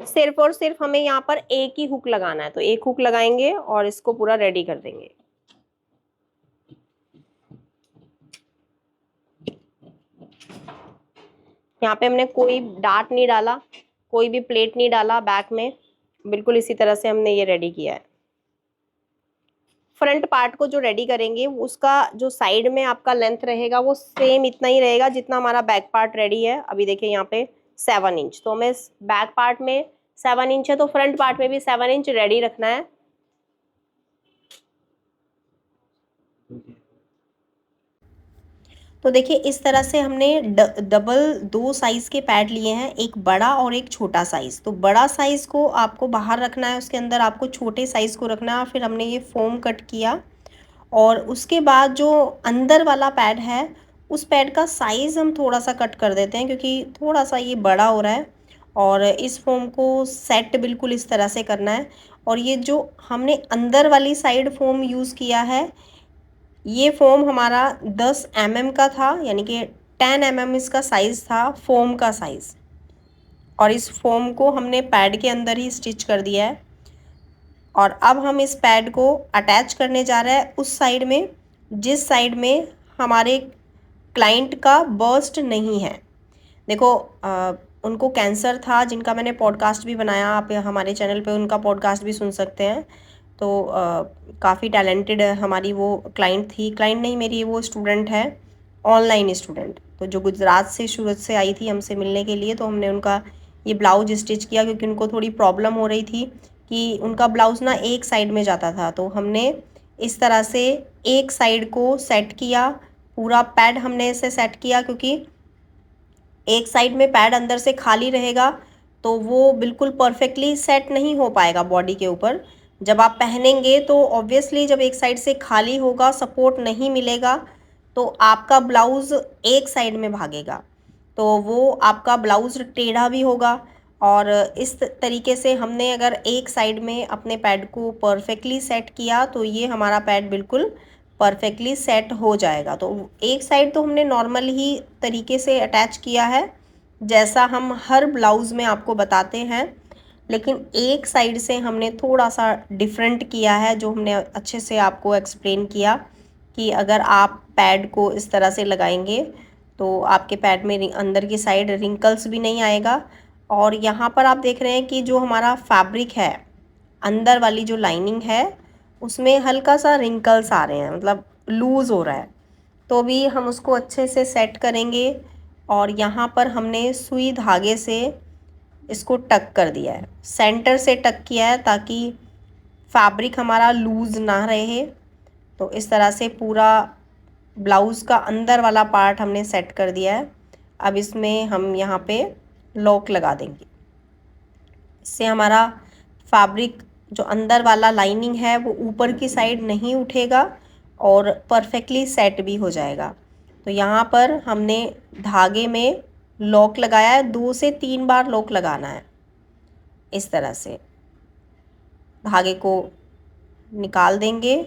सिर्फ और सिर्फ हमें यहाँ पर एक ही हुक लगाना है, तो एक हुक लगाएंगे और इसको पूरा रेडी कर देंगे। यहाँ पे हमने कोई डार्ट नहीं डाला, कोई भी प्लेट नहीं डाला बैक में, बिल्कुल इसी तरह से हमने ये रेडी किया है। फ्रंट पार्ट को जो रेडी करेंगे उसका जो साइड में आपका लेंथ रहेगा वो सेम इतना ही रहेगा जितना हमारा बैक पार्ट रेडी है। अभी देखिए यहाँ पे 7 इंच, तो हमें बैक पार्ट में 7 इंच है, तो फ्रंट पार्ट में भी 7 इंच रेडी रखना है। तो देखिए इस तरह से हमने डबल 2 साइज़ के पैड लिए हैं, एक बड़ा और एक छोटा साइज़। तो बड़ा साइज़ को आपको बाहर रखना है, उसके अंदर आपको छोटे साइज़ को रखना है। फिर हमने ये फोम कट किया, और उसके बाद जो अंदर वाला पैड है उस पैड का साइज़ हम थोड़ा सा कट कर देते हैं, क्योंकि थोड़ा सा ये बड़ा हो रहा है। और इस फोम को सेट बिल्कुल इस तरह से करना है। और ये जो हमने अंदर वाली साइड फोम यूज़ किया है, ये फोम हमारा 10 mm का था, यानी कि 10 mm इसका साइज़ था, फोम का साइज़। और इस फोम को हमने पैड के अंदर ही स्टिच कर दिया है। और अब हम इस पैड को अटैच करने जा रहे हैं उस साइड में जिस साइड में हमारे क्लाइंट का बर्स्ट नहीं है। देखो उनको कैंसर था, जिनका मैंने पॉडकास्ट भी बनाया, आप हमारे चैनल पे उनका पॉडकास्ट भी सुन सकते हैं। तो काफ़ी टैलेंटेड हमारी वो क्लाइंट थी, क्लाइंट नहीं मेरी वो स्टूडेंट है, ऑनलाइन स्टूडेंट। तो जो गुजरात से सूरत से आई थी हमसे मिलने के लिए, तो हमने उनका ये ब्लाउज स्टिच किया, क्योंकि उनको थोड़ी प्रॉब्लम हो रही थी कि उनका ब्लाउज़ ना एक साइड में जाता था। तो हमने इस तरह से एक साइड को सेट किया, पूरा पैड हमने इसे सेट किया, क्योंकि एक साइड में पैड अंदर से खाली रहेगा तो वो बिल्कुल परफेक्टली सेट नहीं हो पाएगा बॉडी के ऊपर। जब आप पहनेंगे तो ऑब्वियसली जब एक साइड से खाली होगा, सपोर्ट नहीं मिलेगा, तो आपका ब्लाउज़ एक साइड में भागेगा, तो वो आपका ब्लाउज़ टेढ़ा भी होगा। और इस तरीके से हमने अगर एक साइड में अपने पैड को परफेक्टली सेट किया तो ये हमारा पैड बिल्कुल परफेक्टली सेट हो जाएगा। तो एक साइड तो हमने नॉर्मल ही तरीके से अटैच किया है, जैसा हम हर ब्लाउज़ में आपको बताते हैं, लेकिन एक साइड से हमने थोड़ा सा डिफरेंट किया है, जो हमने अच्छे से आपको एक्सप्लेन किया कि अगर आप पैड को इस तरह से लगाएंगे तो आपके पैड में अंदर की साइड रिंकल्स भी नहीं आएगा। और यहाँ पर आप देख रहे हैं कि जो हमारा फैब्रिक है, अंदर वाली जो लाइनिंग है उसमें हल्का सा रिंकल्स आ रहे हैं, मतलब लूज़ हो रहा है। तो भी हम उसको अच्छे से सेट करेंगे। और यहाँ पर हमने सुई धागे से इसको टक कर दिया है, सेंटर से टक किया है ताकि फैब्रिक हमारा लूज़ ना रहे। तो इस तरह से पूरा ब्लाउज़ का अंदर वाला पार्ट हमने सेट कर दिया है। अब इसमें हम यहाँ पे लॉक लगा देंगे, इससे हमारा फैब्रिक जो अंदर वाला लाइनिंग है वो ऊपर की साइड नहीं उठेगा और परफेक्टली सेट भी हो जाएगा। तो यहाँ पर हमने धागे में लॉक लगाया है, 2 से 3 बार लॉक लगाना है। इस तरह से धागे को निकाल देंगे।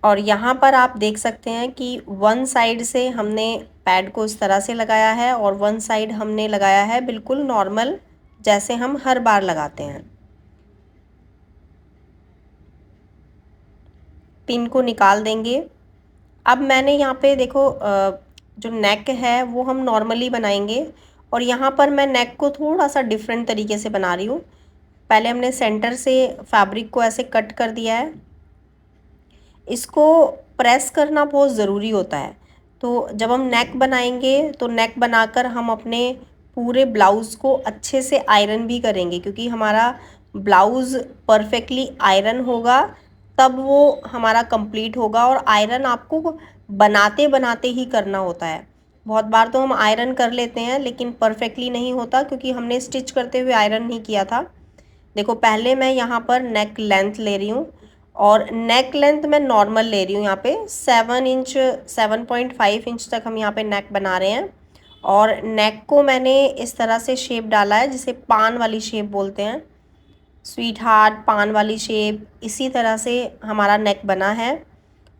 और यहाँ पर आप देख सकते हैं कि वन साइड से हमने पैड को इस तरह से लगाया है और वन साइड हमने लगाया है बिल्कुल नॉर्मल, जैसे हम हर बार लगाते हैं। पिन को निकाल देंगे। अब मैंने यहाँ पे देखो जो नेक है वो हम नॉर्मली बनाएंगे, और यहाँ पर मैं नेक को थोड़ा सा डिफरेंट तरीके से बना रही हूँ। पहले हमने सेंटर से फैब्रिक को ऐसे कट कर दिया है, इसको प्रेस करना बहुत ज़रूरी होता है। तो जब हम नेक बनाएंगे तो नेक बनाकर हम अपने पूरे ब्लाउज़ को अच्छे से आयरन भी करेंगे, क्योंकि हमारा ब्लाउज़ परफेक्टली आयरन होगा तब वो हमारा कंप्लीट होगा। और आयरन आपको बनाते बनाते ही करना होता है। बहुत बार तो हम आयरन कर लेते हैं लेकिन परफेक्टली नहीं होता, क्योंकि हमने स्टिच करते हुए आयरन नहीं किया था। देखो पहले मैं यहाँ पर नेक लेंथ ले रही हूँ, और नेक लेंथ मैं नॉर्मल ले रही हूँ। यहाँ पे 7 इंच 7.5 इंच तक हम यहाँ पे नेक बना रहे हैं। और नेक को मैंने इस तरह से शेप डाला है जिसे पान वाली शेप बोलते हैं, स्वीट हार्ट पान वाली शेप। इसी तरह से हमारा नेक बना है।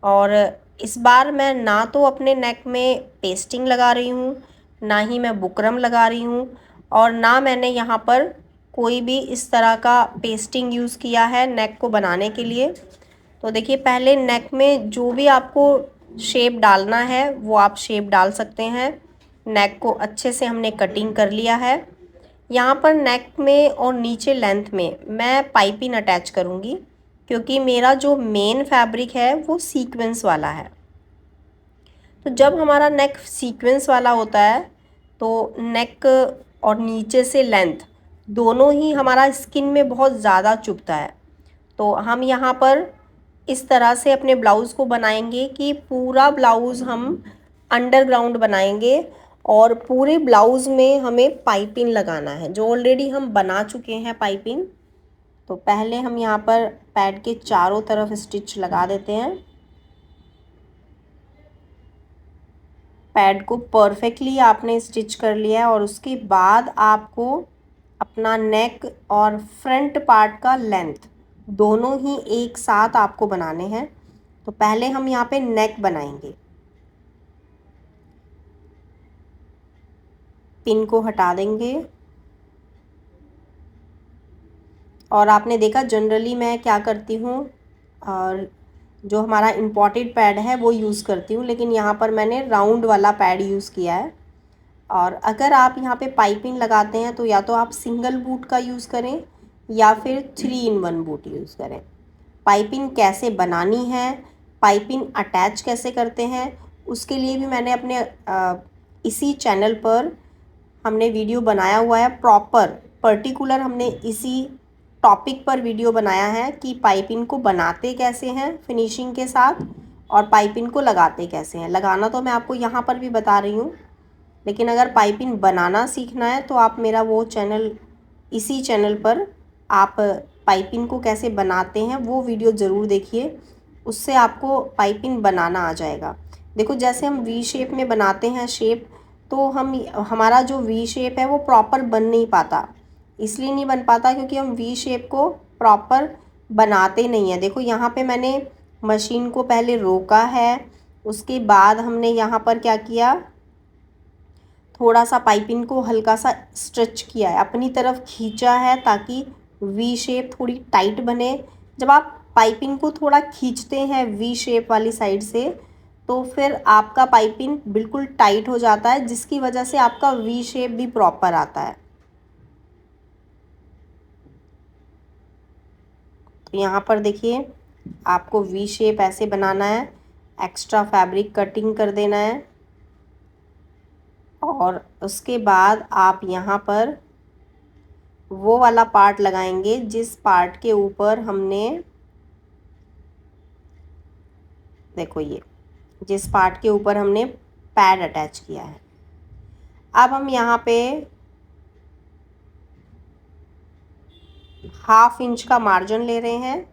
और इस बार मैं ना तो अपने नेक में पेस्टिंग लगा रही हूँ, ना ही मैं बुकरम लगा रही हूँ, और ना मैंने यहाँ पर कोई भी इस तरह का पेस्टिंग यूज़ किया है नेक को बनाने के लिए। तो देखिए पहले नेक में जो भी आपको शेप डालना है वो आप शेप डाल सकते हैं। नेक को अच्छे से हमने कटिंग कर लिया है। यहाँ पर नेक में और नीचे लेंथ में मैं पाइपिंग अटैच करूँगी, क्योंकि मेरा जो मेन फैब्रिक है वो सीक्वेंस वाला है। तो जब हमारा नेक सीक्वेंस वाला होता है तो नेक और नीचे से लेंथ दोनों ही हमारा स्किन में बहुत ज़्यादा चुभता है। तो हम यहाँ पर इस तरह से अपने ब्लाउज़ को बनाएंगे कि पूरा ब्लाउज़ हम अंडरग्राउंड बनाएंगे, और पूरे ब्लाउज़ में हमें पाइपिंग लगाना है, जो ऑलरेडी हम बना चुके हैं पाइपिंग। तो पहले हम यहाँ पर पैड के चारों तरफ स्टिच लगा देते हैं। पैड को परफेक्टली आपने स्टिच कर लिया है, और उसके बाद आपको अपना नेक और फ्रंट पार्ट का लेंथ दोनों ही एक साथ आपको बनाने हैं। तो पहले हम यहाँ पे नेक बनाएंगे। पिन को हटा देंगे। और आपने देखा जनरली मैं क्या करती हूँ, और जो हमारा इम्पोर्टेड पैड है वो यूज़ करती हूँ, लेकिन यहाँ पर मैंने राउंड वाला पैड यूज़ किया है। और अगर आप यहाँ पे पाइपिंग लगाते हैं तो या तो आप सिंगल बूट का यूज़ करें या फिर 3-in-1 बूट यूज़ करें। पाइपिंग कैसे बनानी है, पाइपिंग अटैच कैसे करते हैं, उसके लिए भी मैंने अपने इसी चैनल पर हमने वीडियो बनाया हुआ है। पर्टिकुलर हमने इसी टॉपिक पर वीडियो बनाया है कि पाइपिंग को बनाते कैसे हैं फिनिशिंग के साथ, और पाइपिंग को लगाते कैसे हैं। लगाना तो मैं आपको यहाँ पर भी बता रही हूँ, लेकिन अगर पाइपिंग बनाना सीखना है तो आप मेरा वो चैनल, इसी चैनल पर आप पाइपिंग को कैसे बनाते हैं वो वीडियो ज़रूर देखिए। उससे आपको पाइपिंग बनाना आ जाएगा। देखो जैसे हम वी शेप में बनाते हैं शेप, तो हमारा जो वी शेप है वो प्रॉपर बन नहीं पाता। इसलिए नहीं बन पाता क्योंकि हम वी शेप को प्रॉपर बनाते नहीं हैं। देखो यहाँ पे मैंने मशीन को पहले रोका है, उसके बाद हमने यहाँ पर क्या किया, थोड़ा सा पाइपिंग को हल्का सा स्ट्रेच किया है, अपनी तरफ खींचा है ताकि वी शेप थोड़ी टाइट बने। जब आप पाइपिंग को थोड़ा खींचते हैं वी शेप वाली साइड से, तो फिर आपका पाइपिंग बिल्कुल टाइट हो जाता है, जिसकी वजह से आपका वी शेप भी प्रॉपर आता है। तो यहाँ पर देखिए आपको वी शेप ऐसे बनाना है, एक्स्ट्रा फैब्रिक कटिंग कर देना है और उसके बाद आप यहाँ पर वो वाला पार्ट लगाएंगे जिस पार्ट के ऊपर हमने, देखो ये जिस पार्ट के ऊपर हमने पैड अटैच किया है। अब हम यहाँ पे 1/2 इंच का मार्जिन ले रहे हैं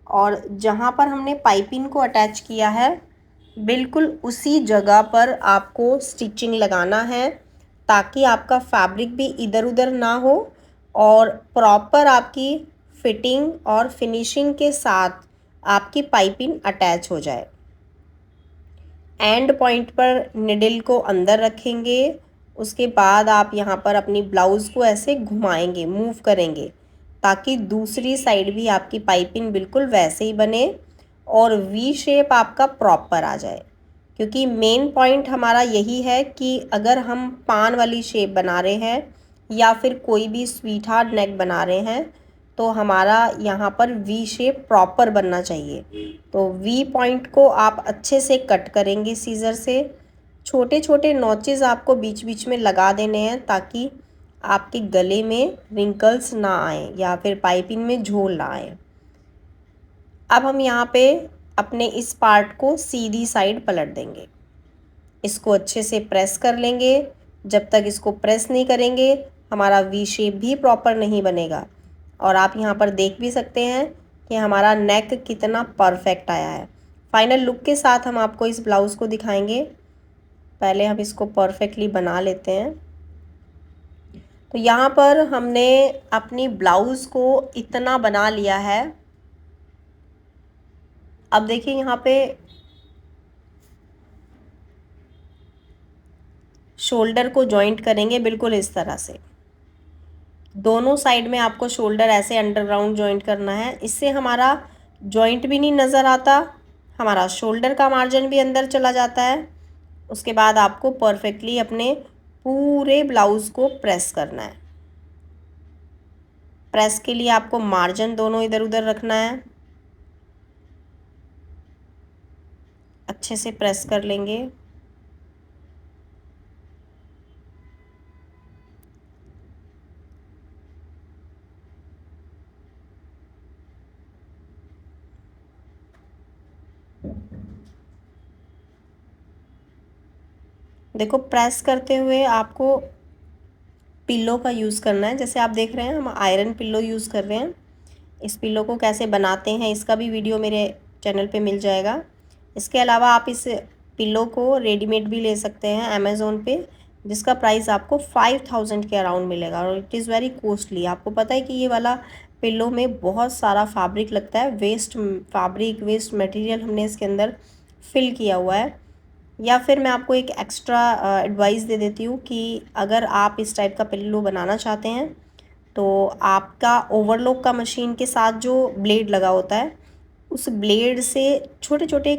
और जहाँ पर हमने पाइपिंग को अटैच किया है बिल्कुल उसी जगह पर आपको स्टिचिंग लगाना है, ताकि आपका फैब्रिक भी इधर उधर ना हो और प्रॉपर आपकी फिटिंग और फिनिशिंग के साथ आपकी पाइपिंग अटैच हो जाए। एंड पॉइंट पर निडल को अंदर रखेंगे, उसके बाद आप यहाँ पर अपनी ब्लाउज़ को ऐसे घुमाएंगे, मूव करेंगे, ताकि दूसरी साइड भी आपकी पाइपिंग बिल्कुल वैसे ही बने और वी शेप आपका प्रॉपर आ जाए। क्योंकि मेन पॉइंट हमारा यही है कि अगर हम पान वाली शेप बना रहे हैं या फिर कोई भी स्वीट हार्ट नेक बना रहे हैं, तो हमारा यहाँ पर वी शेप प्रॉपर बनना चाहिए। तो वी पॉइंट को आप अच्छे से कट करेंगे सीज़र से। छोटे छोटे नॉचेस आपको बीच बीच में लगा देने हैं ताकि आपके गले में रिंकल्स ना आए या फिर पाइपिंग में झोल ना आए। अब हम यहाँ पे अपने इस पार्ट को सीधी साइड पलट देंगे, इसको अच्छे से प्रेस कर लेंगे। जब तक इसको प्रेस नहीं करेंगे हमारा वी शेप भी प्रॉपर नहीं बनेगा। और आप यहाँ पर देख भी सकते हैं कि हमारा नेक कितना परफेक्ट आया है। फाइनल लुक के साथ हम आपको इस ब्लाउज़ को दिखाएंगे। पहले हम इसको परफेक्टली बना लेते हैं। तो यहाँ पर हमने अपनी ब्लाउज़ को इतना बना लिया है। अब देखिए यहाँ पे शोल्डर को जॉइंट करेंगे बिल्कुल इस तरह से। दोनों साइड में आपको शोल्डर ऐसे अंडरग्राउंड जॉइंट करना है, इससे हमारा जॉइंट भी नहीं नज़र आता, हमारा शोल्डर का मार्जिन भी अंदर चला जाता है। उसके बाद आपको परफेक्टली अपने पूरे ब्लाउज़ को प्रेस करना है। प्रेस के लिए आपको मार्जिन दोनों इधर उधर रखना है, अच्छे से प्रेस कर लेंगे। देखो प्रेस करते हुए आपको पिल्लो का यूज़ करना है। जैसे आप देख रहे हैं हम आयरन पिल्लो यूज़ कर रहे हैं। इस पिल्लो को कैसे बनाते हैं इसका भी वीडियो मेरे चैनल पे मिल जाएगा। इसके अलावा आप इस पिल्लो को रेडीमेड भी ले सकते हैं अमेज़ोन पे, जिसका प्राइस आपको 5000 के अराउंड मिलेगा और इट इज़ वेरी कॉस्टली। आपको पता है कि ये वाला पिल्लो में बहुत सारा फैब्रिक लगता है, वेस्ट फैब्रिक, वेस्ट मटेरियल हमने इसके अंदर फिल किया हुआ है। या फिर मैं आपको एक एक्स्ट्रा एडवाइस दे देती हूँ कि अगर आप इस टाइप का पिल्लो बनाना चाहते हैं तो आपका ओवरलॉक का मशीन के साथ जो ब्लेड लगा होता है उस ब्लेड से छोटे छोटे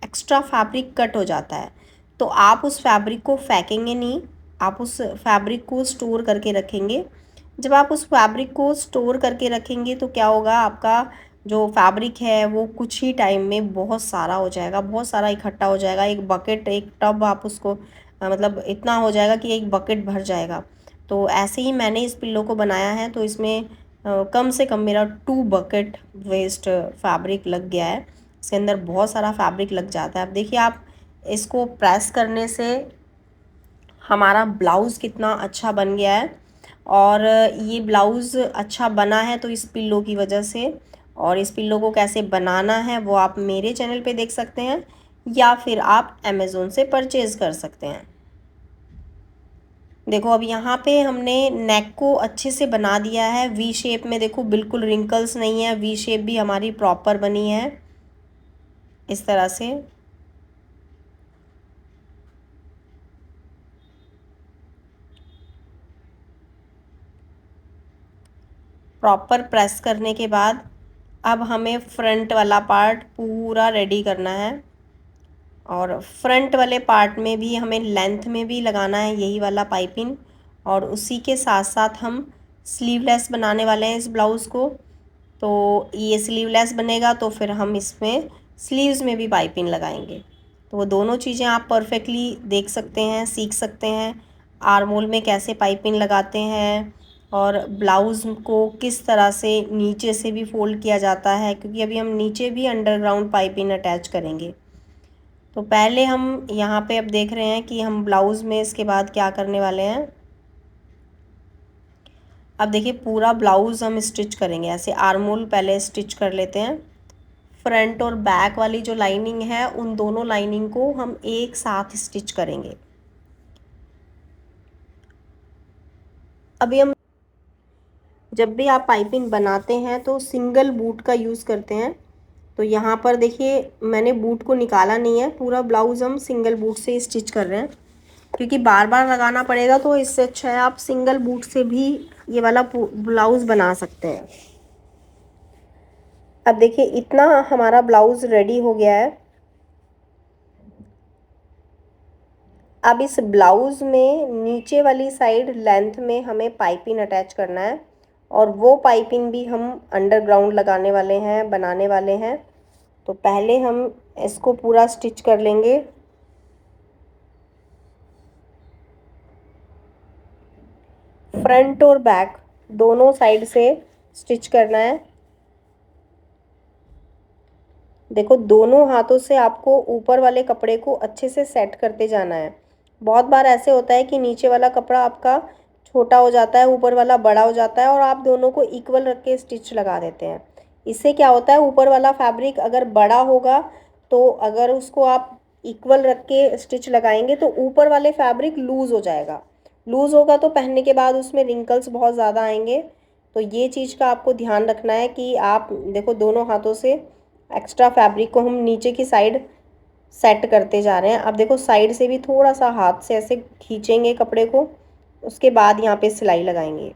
एक्स्ट्रा फैब्रिक कट हो जाता है। तो आप उस फैब्रिक को फेंकेंगे नहीं, आप उस फैब्रिक को स्टोर करके रखेंगे। जब आप उस फैब्रिक को स्टोर करके रखेंगे तो क्या होगा, आपका जो फैब्रिक है वो कुछ ही टाइम में बहुत सारा हो जाएगा, बहुत सारा इकट्ठा हो जाएगा। एक बकेट, एक टब आप उसको मतलब इतना हो जाएगा कि एक बकेट भर जाएगा। तो ऐसे ही मैंने इस पिल्लो को बनाया है, तो इसमें कम से कम मेरा 2 बकेट वेस्ट फैब्रिक लग गया है। इसके अंदर बहुत सारा फैब्रिक लग जाता है। अब देखिए आप इसको प्रेस करने से हमारा ब्लाउज़ कितना अच्छा बन गया है। और ये ब्लाउज़ अच्छा बना है तो इस पिल्लो की वजह से, और इस पिल्लो को कैसे बनाना है वो आप मेरे चैनल पे देख सकते हैं या फिर आप अमेज़ोन से परचेज़ कर सकते हैं। देखो अब यहाँ पे हमने नेक को अच्छे से बना दिया है वी शेप में। देखो बिल्कुल रिंकल्स नहीं है, वी शेप भी हमारी प्रॉपर बनी है इस तरह से। प्रॉपर प्रेस करने के बाद अब हमें फ्रंट वाला पार्ट पूरा रेडी करना है और फ्रंट वाले पार्ट में भी हमें लेंथ में भी लगाना है यही वाला पाइपिंग, और उसी के साथ साथ हम स्लीवलेस बनाने वाले हैं इस ब्लाउज़ को। तो ये स्लीवलेस बनेगा तो फिर हम इसमें स्लीव्स में भी पाइपिंग लगाएंगे। तो वो दोनों चीज़ें आप परफेक्टली देख सकते हैं, सीख सकते हैं आर्म होल में कैसे पाइपिंग लगाते हैं और ब्लाउज़ को किस तरह से नीचे से भी फोल्ड किया जाता है, क्योंकि अभी हम नीचे भी अंडरग्राउंड पाइपिंग अटैच करेंगे। तो पहले हम यहाँ पे अब देख रहे हैं कि हम ब्लाउज़ में इसके बाद क्या करने वाले हैं। अब देखिए पूरा ब्लाउज़ हम स्टिच करेंगे, ऐसे आर्म होल पहले स्टिच कर लेते हैं। फ्रंट और बैक वाली जो लाइनिंग है उन दोनों लाइनिंग को हम एक साथ स्टिच करेंगे। अभी हम जब भी आप पाइपिंग बनाते हैं तो सिंगल बूट का यूज़ करते हैं। तो यहाँ पर देखिए मैंने बूट को निकाला नहीं है, पूरा ब्लाउज़ हम सिंगल बूट से स्टिच कर रहे हैं, क्योंकि बार बार लगाना पड़ेगा। तो इससे अच्छा है आप सिंगल बूट से भी ये वाला ब्लाउज़ बना सकते हैं। अब देखिए इतना हमारा ब्लाउज़ रेडी हो गया है। अब इस ब्लाउज़ में नीचे वाली साइड लेंथ में हमें पाइपिंग अटैच करना है और वो पाइपिंग भी हम अंडरग्राउंड लगाने वाले हैं, बनाने वाले हैं। तो पहले हम इसको पूरा स्टिच कर लेंगे। फ्रंट और बैक दोनों साइड से स्टिच करना है। देखो दोनों हाथों से आपको ऊपर वाले कपड़े को अच्छे से सेट करते जाना है। बहुत बार ऐसे होता है कि नीचे वाला कपड़ा आपका छोटा हो जाता है, ऊपर वाला बड़ा हो जाता है और आप दोनों को इक्वल रख के स्टिच लगा देते हैं। इससे क्या होता है, ऊपर वाला फैब्रिक अगर बड़ा होगा तो अगर उसको आप इक्वल रख के स्टिच लगाएंगे तो ऊपर वाले फैब्रिक लूज़ हो जाएगा। लूज़ होगा तो पहनने के बाद उसमें रिंकल्स बहुत ज़्यादा आएंगे। तो ये चीज़ का आपको ध्यान रखना है कि आप देखो दोनों हाथों से एक्स्ट्रा फैब्रिक को हम नीचे की साइड सेट करते जा रहे हैं। अब देखो साइड से भी थोड़ा सा हाथ से ऐसे खींचेंगे कपड़े को, उसके बाद यहाँ पे सिलाई लगाएंगे।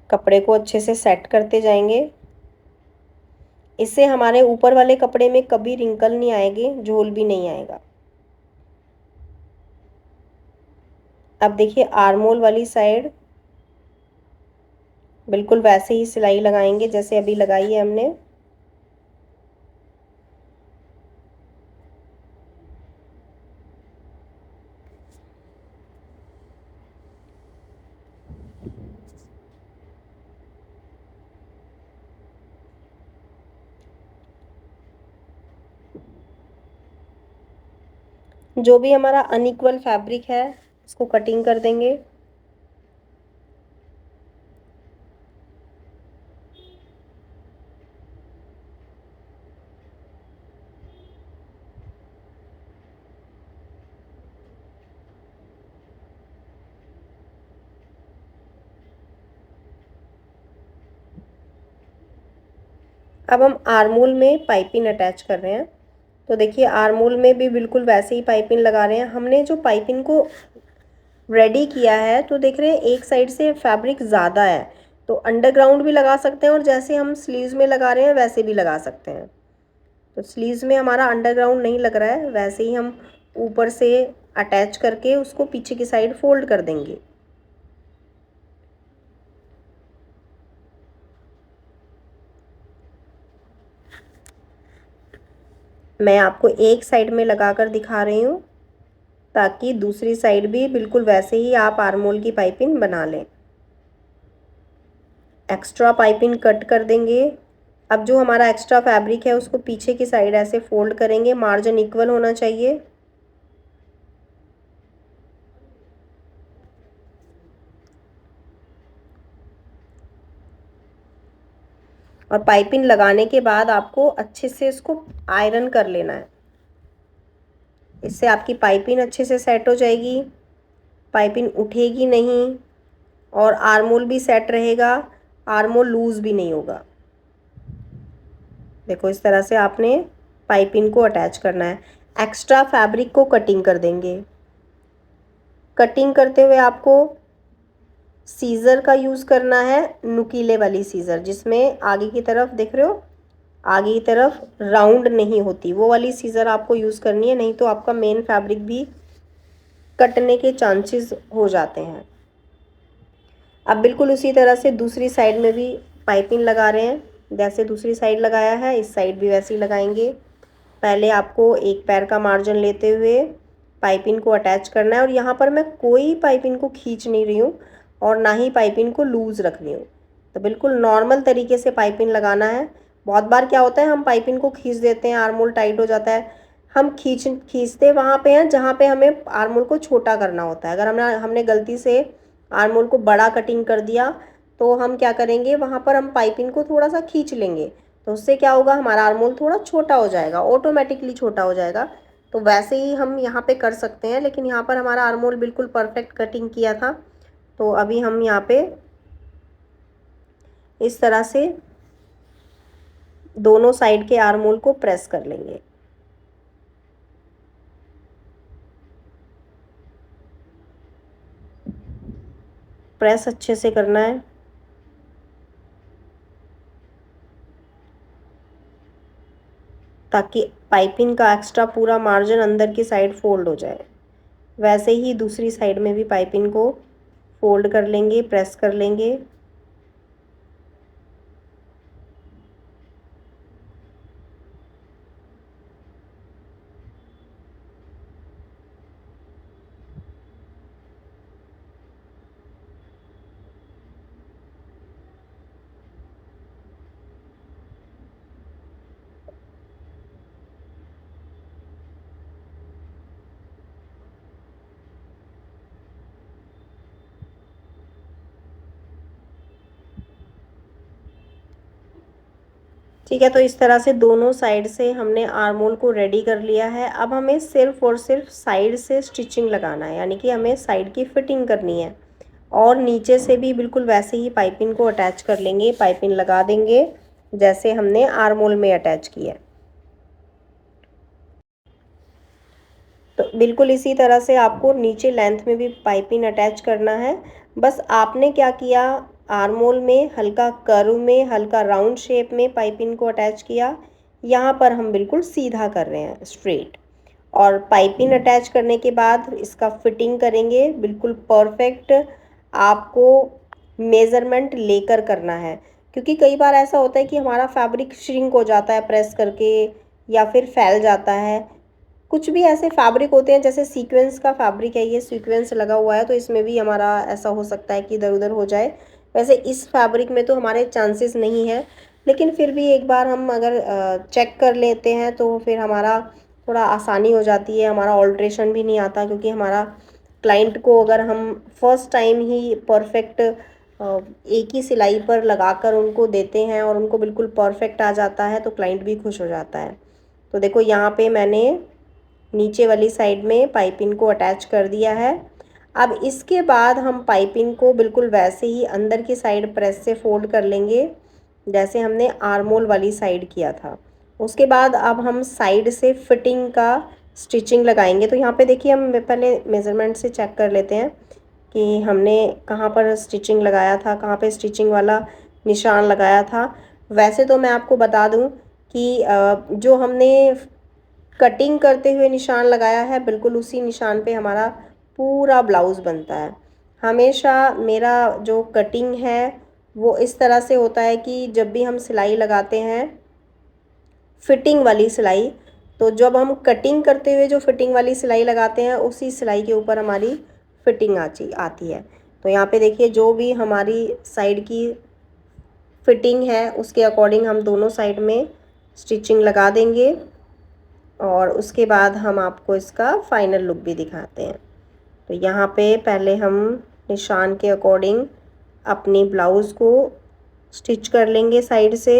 कपड़े को अच्छे से सेट करते जाएंगे। इससे हमारे ऊपर वाले कपड़े में कभी रिंकल नहीं आएंगे, झोल भी नहीं आएगा। अब देखिए आर्म होल वाली साइड बिल्कुल वैसे ही सिलाई लगाएंगे जैसे अभी लगाई है हमने। जो भी हमारा अनइक्वल फैब्रिक है उसको कटिंग कर देंगे। अब हम आर्मोल में पाइपिंग अटैच कर रहे हैं। तो देखिए आर्मोल में भी बिल्कुल वैसे ही पाइपिंग लगा रहे हैं। हमने जो पाइपिंग को रेडी किया है तो देख रहे हैं एक साइड से फैब्रिक ज़्यादा है, तो अंडरग्राउंड भी लगा सकते हैं और जैसे हम स्लीव्स में लगा रहे हैं वैसे भी लगा सकते हैं। तो स्लीव्स में हमारा अंडरग्राउंड नहीं लग रहा है, वैसे ही हम ऊपर से अटैच करके उसको पीछे की साइड फोल्ड कर देंगे। मैं आपको एक साइड में लगा कर दिखा रही हूँ ताकि दूसरी साइड भी बिल्कुल वैसे ही आप आर्मोल की पाइपिंग बना लें। एक्स्ट्रा पाइपिंग कट कर देंगे। अब जो हमारा एक्स्ट्रा फैब्रिक है उसको पीछे की साइड ऐसे फोल्ड करेंगे, मार्जिन इक्वल होना चाहिए। और पाइपिंग लगाने के बाद आपको अच्छे से इसको आयरन कर लेना है। इससे आपकी पाइपिंग अच्छे से सेट हो जाएगी, पाइपिंग उठेगी नहीं और आर्मोल भी सेट रहेगा, आर्मोल लूज़ भी नहीं होगा। देखो इस तरह से आपने पाइपिंग को अटैच करना है। एक्स्ट्रा फैब्रिक को कटिंग कर देंगे। कटिंग करते हुए आपको सीज़र का यूज़ करना है, नुकीले वाली सीज़र, जिसमें आगे की तरफ देख रहे हो, आगे की तरफ राउंड नहीं होती, वो वाली सीज़र आपको यूज़ करनी है, नहीं तो आपका मेन फैब्रिक भी कटने के चांसेस हो जाते हैं। अब बिल्कुल उसी तरह से दूसरी साइड में भी पाइपिंग लगा रहे हैं। जैसे दूसरी साइड लगाया है, इस साइड भी वैसे ही लगाएंगे। पहले आपको एक पैर का मार्जिन लेते हुए पाइपिंग को अटैच करना है, और यहाँ पर मैं कोई पाइपिंग को खींच नहीं रही हूँ और ना ही पाइपिंग को लूज़ रख रही हूँ। तो बिल्कुल नॉर्मल तरीके से पाइपिंग लगाना है। बहुत बार क्या होता है, हम पाइपिंग को खींच देते हैं, आर्मोल टाइट हो जाता है। हम खींचते वहाँ पे हैं जहाँ पे हमें आर्मोल को छोटा करना होता है। अगर हमने गलती से आर्मोल को बड़ा कटिंग कर दिया तो हम क्या करेंगे, वहाँ पर हम पाइपिंग को थोड़ा सा खींच लेंगे, तो उससे क्या होगा, हमारा आर्मोल थोड़ा छोटा हो जाएगा, ऑटोमेटिकली छोटा हो जाएगा। तो वैसे ही हम यहाँ पे कर सकते हैं, लेकिन यहाँ पर हमारा आर्मोल बिल्कुल परफेक्ट कटिंग किया था। तो अभी हम यहाँ पे इस तरह से दोनों साइड के आर्मोल को प्रेस कर लेंगे। प्रेस अच्छे से करना है, ताकि पाइपिंग का एक्स्ट्रा पूरा मार्जिन अंदर की साइड फोल्ड हो जाए। वैसे ही दूसरी साइड में भी पाइपिंग को फोल्ड कर लेंगे, प्रेस कर लेंगे। ठीक है, तो इस तरह से दोनों साइड से हमने आर्मोल को रेडी कर लिया है। अब हमें सिर्फ और सिर्फ साइड से स्टिचिंग लगाना है, यानी कि हमें साइड की फिटिंग करनी है, और नीचे से भी बिल्कुल वैसे ही पाइपिंग को अटैच कर लेंगे, पाइपिंग लगा देंगे जैसे हमने आर्मोल में अटैच किया है। तो बिल्कुल इसी तरह से आपको नीचे लेंथ में भी पाइपिंग अटैच करना है। बस आपने क्या किया, आर्मोल में हल्का कर्व में, हल्का राउंड शेप में पाइपिंग को अटैच किया। यहाँ पर हम बिल्कुल सीधा कर रहे हैं, स्ट्रेट। और पाइपिंग अटैच करने के बाद इसका फिटिंग करेंगे बिल्कुल परफेक्ट। आपको मेज़रमेंट लेकर करना है, क्योंकि कई बार ऐसा होता है कि हमारा फैब्रिक श्रिंक हो जाता है प्रेस करके, या फिर फैल जाता है। कुछ भी ऐसे फैब्रिक होते हैं, जैसे सीक्वेंस का फैब्रिक है, ये सीक्वेंस लगा हुआ है, तो इसमें भी हमारा ऐसा हो सकता है कि इधर उधर हो जाए। वैसे इस फैब्रिक में तो हमारे चांसेस नहीं है, लेकिन फिर भी एक बार हम अगर चेक कर लेते हैं तो फिर हमारा थोड़ा आसानी हो जाती है, हमारा ऑल्ट्रेशन भी नहीं आता। क्योंकि हमारा क्लाइंट को अगर हम फर्स्ट टाइम ही परफेक्ट एक ही सिलाई पर लगाकर उनको देते हैं और उनको बिल्कुल परफेक्ट आ जाता है, तो क्लाइंट भी खुश हो जाता है। तो देखो यहाँ पे मैंने नीचे वाली साइड में पाइपिंग को अटैच कर दिया है। अब इसके बाद हम पाइपिंग को बिल्कुल वैसे ही अंदर की साइड प्रेस से फोल्ड कर लेंगे जैसे हमने आर्मोल वाली साइड किया था। उसके बाद अब हम साइड से फिटिंग का स्टिचिंग लगाएंगे। तो यहाँ पे देखिए, हम पहले मेज़रमेंट से चेक कर लेते हैं कि हमने कहाँ पर स्टिचिंग लगाया था, कहाँ पे स्टिचिंग वाला निशान लगाया था। वैसे तो मैं आपको बता दूँ कि जो हमने कटिंग करते हुए निशान लगाया है, बिल्कुल उसी निशान पे हमारा पूरा ब्लाउज़ बनता है। हमेशा मेरा जो कटिंग है वो इस तरह से होता है कि जब भी हम सिलाई लगाते हैं, फिटिंग वाली सिलाई, तो जब हम कटिंग करते हुए जो फिटिंग वाली सिलाई लगाते हैं, उसी सिलाई के ऊपर हमारी फिटिंग आती है। तो यहाँ पे देखिए, जो भी हमारी साइड की फिटिंग है उसके अकॉर्डिंग हम दोनों साइड में स्टिचिंग लगा देंगे, और उसके बाद हम आपको इसका फाइनल लुक भी दिखाते हैं। तो यहाँ पे पहले हम निशान के अकॉर्डिंग अपनी ब्लाउज़ को स्टिच कर लेंगे साइड से।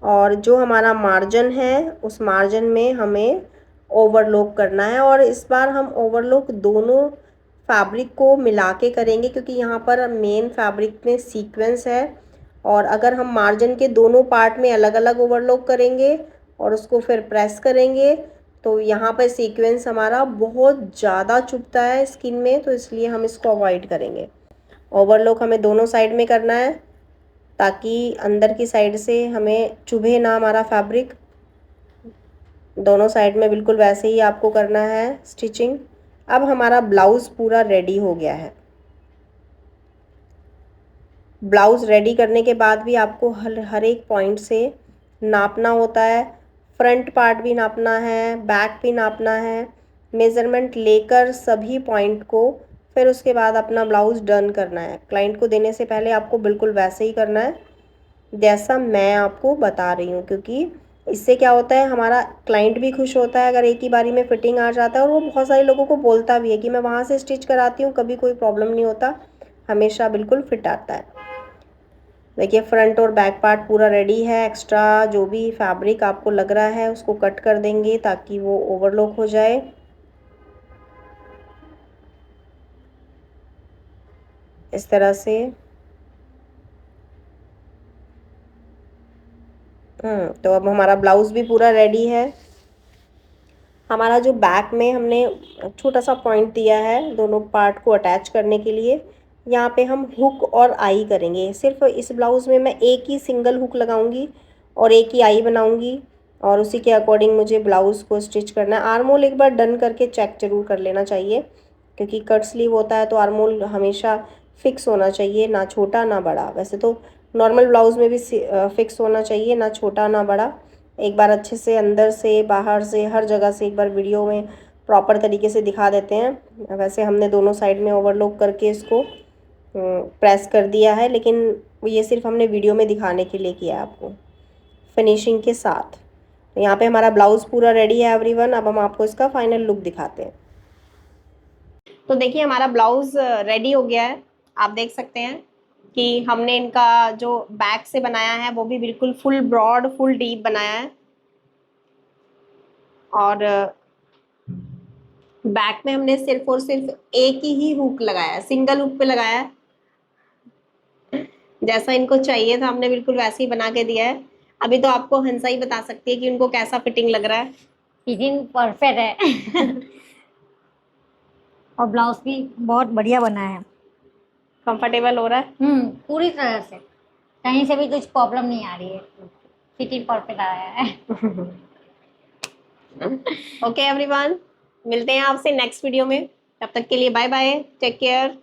और जो हमारा मार्जिन है उस मार्जिन में हमें ओवरलॉक करना है, और इस बार हम ओवरलॉक दोनों फैब्रिक को मिला के करेंगे क्योंकि यहाँ पर मेन फैब्रिक में सीक्वेंस है। और अगर हम मार्जिन के दोनों पार्ट में अलग अलग ओवरलॉक करेंगे और उसको फिर प्रेस करेंगे तो यहाँ पर सीक्वेंस हमारा बहुत ज़्यादा चुभता है स्किन में, तो इसलिए हम इसको अवॉइड करेंगे। ओवरलॉक हमें दोनों साइड में करना है ताकि अंदर की साइड से हमें चुभे ना हमारा फैब्रिक। दोनों साइड में बिल्कुल वैसे ही आपको करना है स्टिचिंग। अब हमारा ब्लाउज़ पूरा रेडी हो गया है। ब्लाउज़ रेडी करने के बाद भी आपको हर एक पॉइंट से नापना होता है। फ्रंट पार्ट भी नापना है, बैक भी नापना है, मेज़रमेंट लेकर सभी पॉइंट को फिर उसके बाद अपना ब्लाउज़ डन करना है। क्लाइंट को देने से पहले आपको बिल्कुल वैसे ही करना है जैसा मैं आपको बता रही हूँ, क्योंकि इससे क्या होता है हमारा क्लाइंट भी खुश होता है अगर एक ही बारी में फिटिंग आ जाता है, और वो बहुत सारे लोगों को बोलता भी है कि मैं वहाँ से स्टिच कराती हूँ, कभी कोई प्रॉब्लम नहीं होता, हमेशा बिल्कुल फिट आता है। देखिए फ्रंट और बैक पार्ट पूरा रेडी है। एक्स्ट्रा जो भी फैब्रिक आपको लग रहा है उसको कट कर देंगे ताकि वो ओवरलॉक हो जाए। इस तरह से तो अब हमारा ब्लाउज़ भी पूरा रेडी है। हमारा जो बैक में हमने छोटा सा पॉइंट दिया है दोनों पार्ट को अटैच करने के लिए, यहाँ पे हम हुक और आई करेंगे। सिर्फ इस ब्लाउज़ में मैं एक ही सिंगल हुक लगाऊंगी और एक ही आई बनाऊंगी, और उसी के अकॉर्डिंग मुझे ब्लाउज़ को स्टिच करना है। आर्म होल एक बार डन करके चेक ज़रूर कर लेना चाहिए, क्योंकि कट स्लीव होता है तो आर्म होल हमेशा फिक्स होना चाहिए, ना छोटा ना बड़ा। वैसे तो नॉर्मल ब्लाउज़ में भी फिक्स होना चाहिए, ना छोटा ना बड़ा। एक बार अच्छे से अंदर से बाहर से हर जगह से एक बार वीडियो में प्रॉपर तरीके से दिखा देते हैं। वैसे हमने दोनों साइड में ओवरलॉक करके इसको प्रेस कर दिया है, लेकिन ये सिर्फ हमने वीडियो में दिखाने के लिए किया है आपको फिनिशिंग के साथ। तो यहाँ पे हमारा ब्लाउज़ पूरा रेडी है एवरीवन। अब हम आपको इसका फाइनल लुक दिखाते हैं। तो देखिए हमारा ब्लाउज़ रेडी हो गया है। आप देख सकते हैं कि हमने इनका जो बैक से बनाया है वो भी बिल्कुल फुल ब्रॉड फुल डीप बनाया है, और बैक में हमने सिर्फ और सिर्फ एक ही हुक लगाया है, सिंगल हुक पे लगाया है। जैसा इनको चाहिए था हमने बिल्कुल वैसे ही बना के दिया है। अभी तो आपको हंसा ही बता सकती है कि उनको कैसा फिटिंग लग रहा है। फिटिंग परफेक्ट है और ब्लाउज भी बहुत बढ़िया बना है। कंफर्टेबल हो रहा है? पूरी तरह से कहीं से भी कुछ प्रॉब्लम नहीं आ रही है, फिटिंग परफेक्ट आया है। ओके एवरीवन, मिलते हैं आपसे नेक्स्ट वीडियो में। तब तक के लिए बाय बाय, टेक केयर।